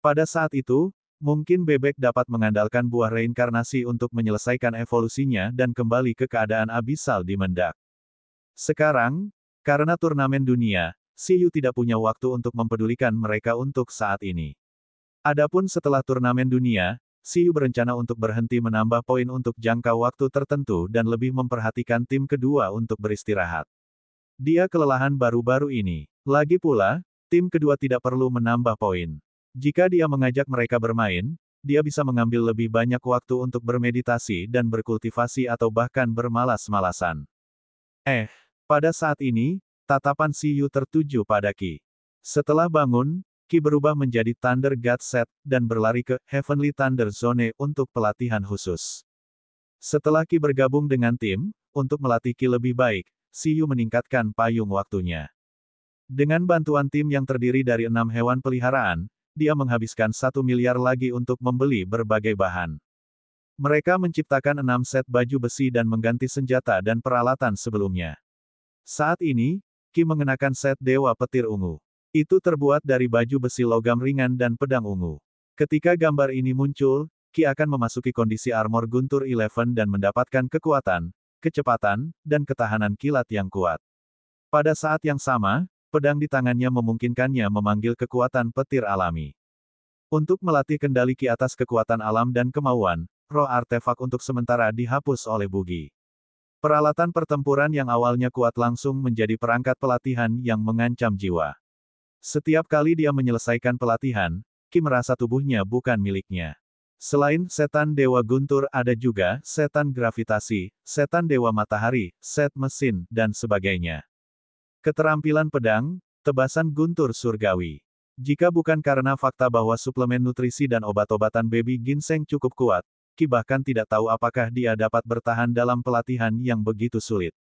Pada saat itu, mungkin bebek dapat mengandalkan buah reinkarnasi untuk menyelesaikan evolusinya dan kembali ke keadaan abisal di mendak. Sekarang, karena turnamen dunia, Siyu tidak punya waktu untuk mempedulikan mereka untuk saat ini. Adapun setelah turnamen dunia, Siyu berencana untuk berhenti menambah poin untuk jangka waktu tertentu dan lebih memperhatikan tim kedua untuk beristirahat. Dia kelelahan baru-baru ini. Lagi pula, tim kedua tidak perlu menambah poin. Jika dia mengajak mereka bermain, dia bisa mengambil lebih banyak waktu untuk bermeditasi dan berkultivasi atau bahkan bermalas-malasan. Pada saat ini, tatapan Siyu tertuju pada Qi. Setelah bangun, Qi berubah menjadi Thunder God Set, dan berlari ke Heavenly Thunder Zone untuk pelatihan khusus. Setelah Qi bergabung dengan tim, untuk melatih Qi lebih baik, Siyu meningkatkan payung waktunya. Dengan bantuan tim yang terdiri dari 6 hewan peliharaan, dia menghabiskan 1 miliar lagi untuk membeli berbagai bahan. Mereka menciptakan 6 set baju besi dan mengganti senjata dan peralatan sebelumnya. Saat ini, Qi mengenakan set Dewa Petir Ungu. Itu terbuat dari baju besi logam ringan dan pedang ungu. Ketika gambar ini muncul, Qi akan memasuki kondisi armor Guntur 11 dan mendapatkan kekuatan, kecepatan, dan ketahanan kilat yang kuat. Pada saat yang sama, pedang di tangannya memungkinkannya memanggil kekuatan petir alami. Untuk melatih kendali Qi atas kekuatan alam dan kemauan, roh artefak untuk sementara dihapus oleh Bugi. Peralatan pertempuran yang awalnya kuat langsung menjadi perangkat pelatihan yang mengancam jiwa. Setiap kali dia menyelesaikan pelatihan, Qi merasa tubuhnya bukan miliknya. Selain setan Dewa Guntur ada juga setan gravitasi, setan Dewa Matahari, set mesin, dan sebagainya. Keterampilan pedang, tebasan guntur surgawi. Jika bukan karena fakta bahwa suplemen nutrisi dan obat-obatan baby ginseng cukup kuat, Qi bahkan tidak tahu apakah dia dapat bertahan dalam pelatihan yang begitu sulit.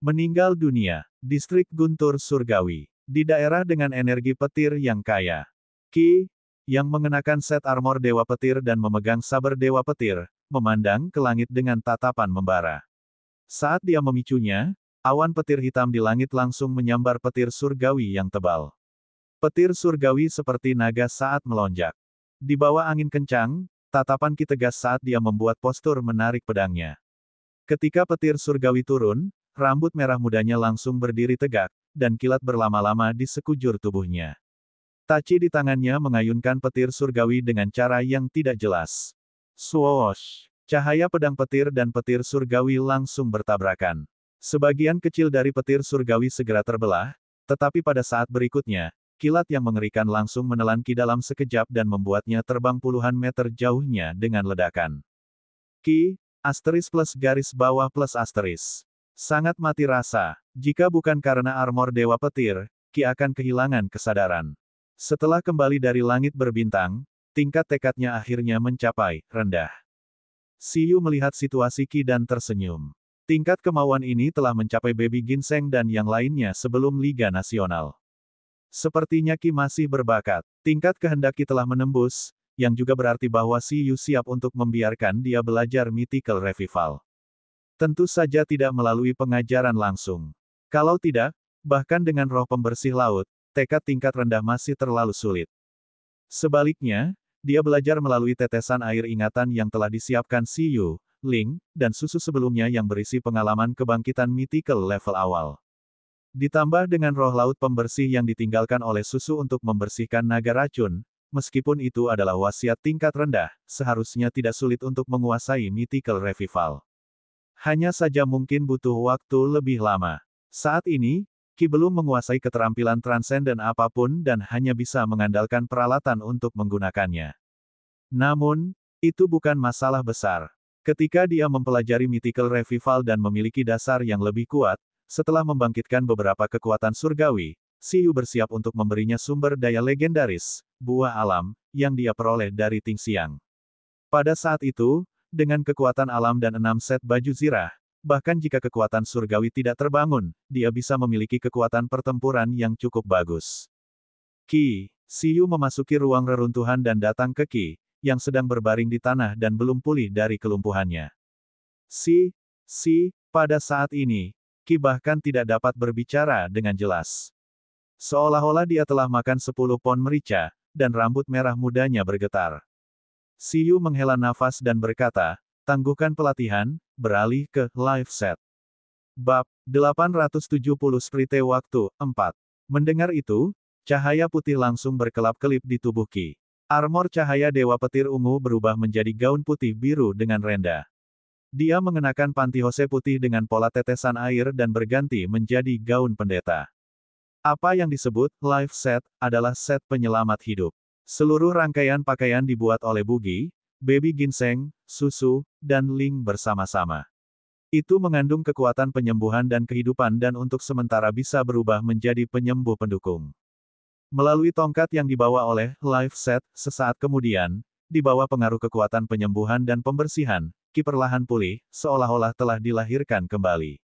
Meninggal dunia, distrik guntur surgawi. Di daerah dengan energi petir yang kaya. Qi, yang mengenakan set armor Dewa Petir dan memegang saber Dewa Petir, memandang ke langit dengan tatapan membara. Saat dia memicunya, awan petir hitam di langit langsung menyambar petir surgawi yang tebal. Petir surgawi seperti naga saat melonjak. Di bawah angin kencang, tatapan Qi tegas saat dia membuat postur menarik pedangnya. Ketika petir surgawi turun, rambut merah mudanya langsung berdiri tegak, dan kilat berlama-lama di sekujur tubuhnya. Tachi di tangannya mengayunkan petir surgawi dengan cara yang tidak jelas. Swoosh! Cahaya pedang petir dan petir surgawi langsung bertabrakan. Sebagian kecil dari petir surgawi segera terbelah, tetapi pada saat berikutnya, kilat yang mengerikan langsung menelan Qi dalam sekejap dan membuatnya terbang puluhan meter jauhnya dengan ledakan. Qi, * plus garis bawah plus *. Sangat mati rasa. Jika bukan karena armor Dewa Petir, Qi akan kehilangan kesadaran. Setelah kembali dari langit berbintang, tingkat tekadnya akhirnya mencapai rendah. Siyu melihat situasi Qi dan tersenyum. Tingkat kemauan ini telah mencapai baby ginseng dan yang lainnya sebelum Liga Nasional. Sepertinya Qi masih berbakat. Tingkat kehendak Qi telah menembus, yang juga berarti bahwa Siyu siap untuk membiarkan dia belajar Mythical Revival. Tentu saja tidak melalui pengajaran langsung. Kalau tidak, bahkan dengan roh pembersih laut, tekad tingkat rendah masih terlalu sulit. Sebaliknya, dia belajar melalui tetesan air ingatan yang telah disiapkan Siyu, Ling, dan susu sebelumnya yang berisi pengalaman kebangkitan mythical level awal. Ditambah dengan roh laut pembersih yang ditinggalkan oleh susu untuk membersihkan naga racun, meskipun itu adalah wasiat tingkat rendah, seharusnya tidak sulit untuk menguasai Mythical Revival. Hanya saja mungkin butuh waktu lebih lama. Saat ini, Ki belum menguasai keterampilan transenden apapun dan hanya bisa mengandalkan peralatan untuk menggunakannya. Namun, itu bukan masalah besar. Ketika dia mempelajari Mythical Revival dan memiliki dasar yang lebih kuat, setelah membangkitkan beberapa kekuatan surgawi, Xiyu bersiap untuk memberinya sumber daya legendaris, buah alam, yang dia peroleh dari Ting Xiang. Pada saat itu, dengan kekuatan alam dan 6 set baju zirah, bahkan jika kekuatan surgawi tidak terbangun, dia bisa memiliki kekuatan pertempuran yang cukup bagus. Xiyu memasuki ruang reruntuhan dan datang ke Qi, yang sedang berbaring di tanah dan belum pulih dari kelumpuhannya. Pada saat ini, Qi bahkan tidak dapat berbicara dengan jelas. Seolah-olah dia telah makan 10 pon merica, dan rambut merah mudanya bergetar. Xiyu menghela nafas dan berkata, tangguhkan pelatihan, beralih ke live set. Bab 870 Sprite Waktu 4. Mendengar itu, cahaya putih langsung berkelap-kelip di tubuh Qi. Armor cahaya Dewa Petir Ungu berubah menjadi gaun putih biru dengan rendah. Dia mengenakan pantyhose putih dengan pola tetesan air dan berganti menjadi gaun pendeta. Apa yang disebut live set adalah set penyelamat hidup. Seluruh rangkaian pakaian dibuat oleh Bugi, Baby Ginseng, Susu, dan Ling bersama-sama. Itu mengandung kekuatan penyembuhan dan kehidupan dan untuk sementara bisa berubah menjadi penyembuh pendukung. Melalui tongkat yang dibawa oleh live set, sesaat kemudian, di bawah pengaruh kekuatan penyembuhan dan pembersihan, Qi perlahan pulih, seolah-olah telah dilahirkan kembali.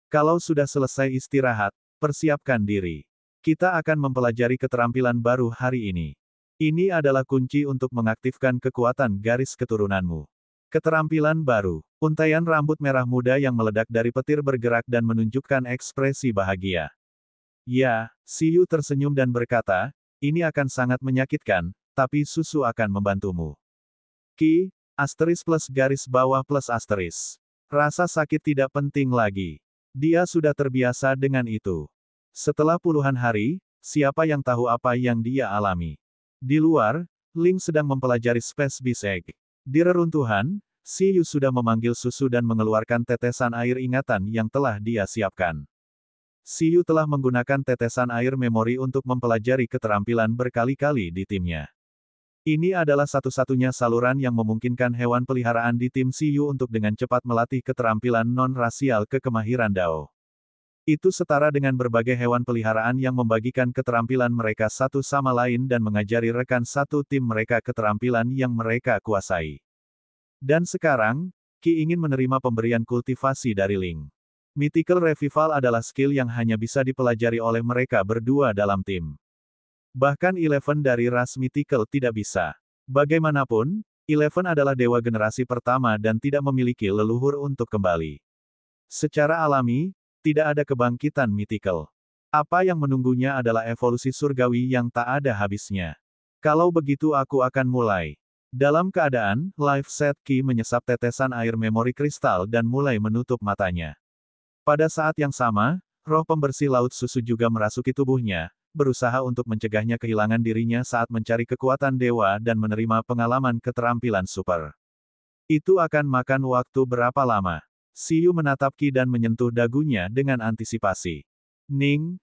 Kalau sudah selesai istirahat, persiapkan diri. Kita akan mempelajari keterampilan baru hari ini. Ini adalah kunci untuk mengaktifkan kekuatan garis keturunanmu. Keterampilan baru. Untaian rambut merah muda yang meledak dari petir bergerak dan menunjukkan ekspresi bahagia. Ya, Xiyu tersenyum dan berkata, ini akan sangat menyakitkan, tapi susu akan membantumu. Qi, * plus garis bawah plus *. Rasa sakit tidak penting lagi. Dia sudah terbiasa dengan itu. Setelah puluhan hari, siapa yang tahu apa yang dia alami? Di luar, Ling sedang mempelajari Space Beast Egg. Di reruntuhan, Xiyu sudah memanggil susu dan mengeluarkan tetesan air ingatan yang telah dia siapkan. Xiyu telah menggunakan tetesan air memori untuk mempelajari keterampilan berkali-kali di timnya. Ini adalah satu-satunya saluran yang memungkinkan hewan peliharaan di tim Xiyu untuk dengan cepat melatih keterampilan non-rasial ke kemahiran Dao. Itu setara dengan berbagai hewan peliharaan yang membagikan keterampilan mereka satu sama lain dan mengajari rekan satu tim mereka keterampilan yang mereka kuasai. Dan sekarang, Qi ingin menerima pemberian kultivasi dari Ling. Mythical Revival adalah skill yang hanya bisa dipelajari oleh mereka berdua dalam tim. Bahkan Eleven dari ras Mythical tidak bisa. Bagaimanapun, Eleven adalah dewa generasi pertama dan tidak memiliki leluhur untuk kembali. Secara alami, tidak ada kebangkitan Mythical. Apa yang menunggunya adalah evolusi surgawi yang tak ada habisnya. Kalau begitu aku akan mulai. Dalam keadaan, live set Qi menyesap tetesan air memori kristal dan mulai menutup matanya. Pada saat yang sama, roh pembersih laut susu juga merasuki tubuhnya, berusaha untuk mencegahnya kehilangan dirinya saat mencari kekuatan dewa dan menerima pengalaman keterampilan super. Itu akan makan waktu berapa lama? Xiyu menatap Qi dan menyentuh dagunya dengan antisipasi. Ning.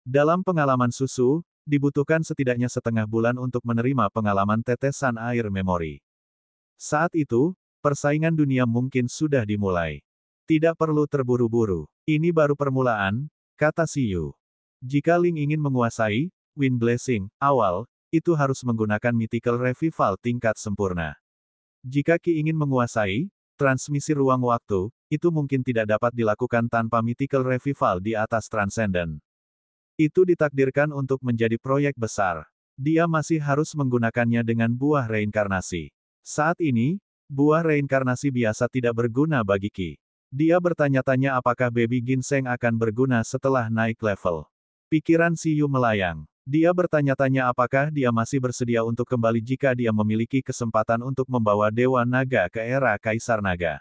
Dalam pengalaman susu, dibutuhkan setidaknya setengah bulan untuk menerima pengalaman tetesan air memori. Saat itu, persaingan dunia mungkin sudah dimulai. Tidak perlu terburu-buru. Ini baru permulaan, kata Xiyu. Jika Ling ingin menguasai Wind Blessing awal, itu harus menggunakan Mythical Revival tingkat sempurna. Jika Qi ingin menguasai transmisi ruang waktu, itu mungkin tidak dapat dilakukan tanpa Mythical Revival di atas Transcendent. Itu ditakdirkan untuk menjadi proyek besar. Dia masih harus menggunakannya dengan buah reinkarnasi. Saat ini, buah reinkarnasi biasa tidak berguna bagi Qi. Dia bertanya-tanya apakah Baby Ginseng akan berguna setelah naik level. Pikiran Xiyu melayang. Dia bertanya-tanya apakah dia masih bersedia untuk kembali jika dia memiliki kesempatan untuk membawa Dewa Naga ke era Kaisar Naga.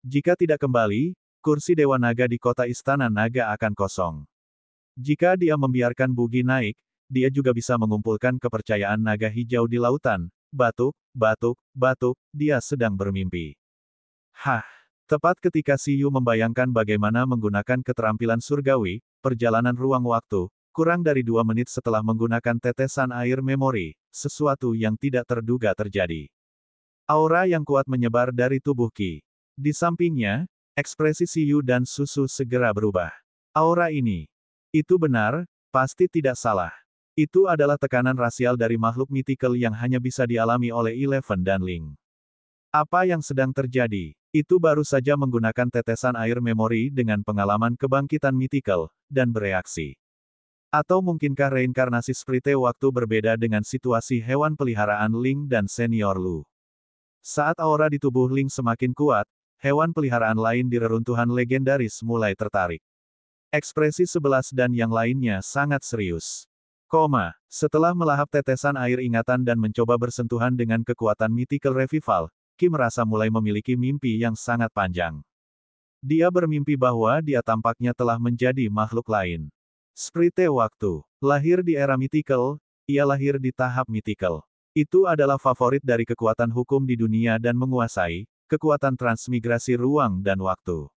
Jika tidak kembali, kursi Dewa Naga di kota Istana Naga akan kosong. Jika dia membiarkan Bugi naik, dia juga bisa mengumpulkan kepercayaan naga hijau di lautan. Batuk, batuk, batuk, dia sedang bermimpi. Hah! Tepat ketika Siyu membayangkan bagaimana menggunakan keterampilan surgawi, perjalanan ruang waktu, kurang dari 2 menit setelah menggunakan tetesan air memori, sesuatu yang tidak terduga terjadi. Aura yang kuat menyebar dari tubuh Qi. Di sampingnya, ekspresi Siyu dan Susu segera berubah. Aura ini. Itu benar, pasti tidak salah. Itu adalah tekanan rasial dari makhluk mythical yang hanya bisa dialami oleh Eleven dan Ling. Apa yang sedang terjadi? Itu baru saja menggunakan tetesan air memori dengan pengalaman kebangkitan mythical, dan bereaksi. Atau mungkinkah reinkarnasi sprite waktu berbeda dengan situasi hewan peliharaan Ling dan senior Lu? Saat aura di tubuh Ling semakin kuat, hewan peliharaan lain di reruntuhan legendaris mulai tertarik. Ekspresi 11 dan yang lainnya sangat serius. Setelah melahap tetesan air ingatan dan mencoba bersentuhan dengan kekuatan mythical revival, Qi merasa mulai memiliki mimpi yang sangat panjang. Dia bermimpi bahwa dia tampaknya telah menjadi makhluk lain. Sprite waktu. Lahir di era mythical, ia lahir di tahap mythical. Itu adalah favorit dari kekuatan hukum di dunia dan menguasai, kekuatan transmigrasi ruang dan waktu.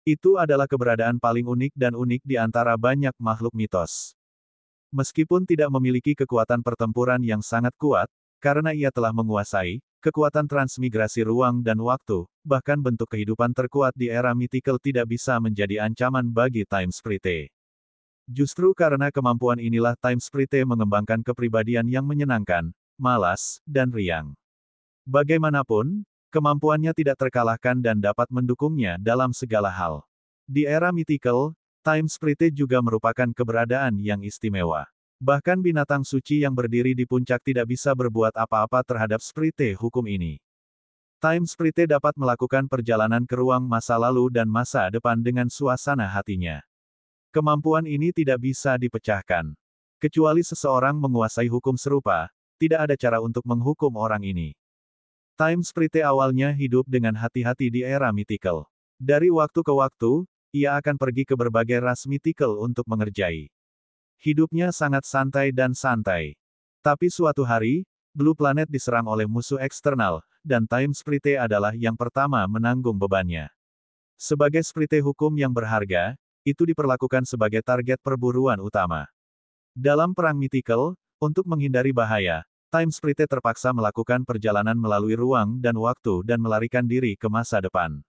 Itu adalah keberadaan paling unik dan unik di antara banyak makhluk mitos. Meskipun tidak memiliki kekuatan pertempuran yang sangat kuat, karena ia telah menguasai, kekuatan transmigrasi ruang dan waktu, bahkan bentuk kehidupan terkuat di era mythical tidak bisa menjadi ancaman bagi Time Sprite. Justru karena kemampuan inilah Time Sprite mengembangkan kepribadian yang menyenangkan, malas, dan riang. Bagaimanapun, kemampuannya tidak terkalahkan dan dapat mendukungnya dalam segala hal. Di era mythical, Time Sprite juga merupakan keberadaan yang istimewa. Bahkan binatang suci yang berdiri di puncak tidak bisa berbuat apa-apa terhadap Sprite hukum ini. Time Sprite dapat melakukan perjalanan ke ruang masa lalu dan masa depan dengan suasana hatinya. Kemampuan ini tidak bisa dipecahkan. Kecuali seseorang menguasai hukum serupa, tidak ada cara untuk menghukum orang ini. Time Sprite awalnya hidup dengan hati-hati di era mythical. Dari waktu ke waktu, ia akan pergi ke berbagai ras mythical untuk mengerjai. Hidupnya sangat santai dan santai. Tapi suatu hari, Blue Planet diserang oleh musuh eksternal, dan Time Sprite adalah yang pertama menanggung bebannya. Sebagai Sprite hukum yang berharga, itu diperlakukan sebagai target perburuan utama. Dalam perang mythical, untuk menghindari bahaya, Time Sprite terpaksa melakukan perjalanan melalui ruang dan waktu dan melarikan diri ke masa depan.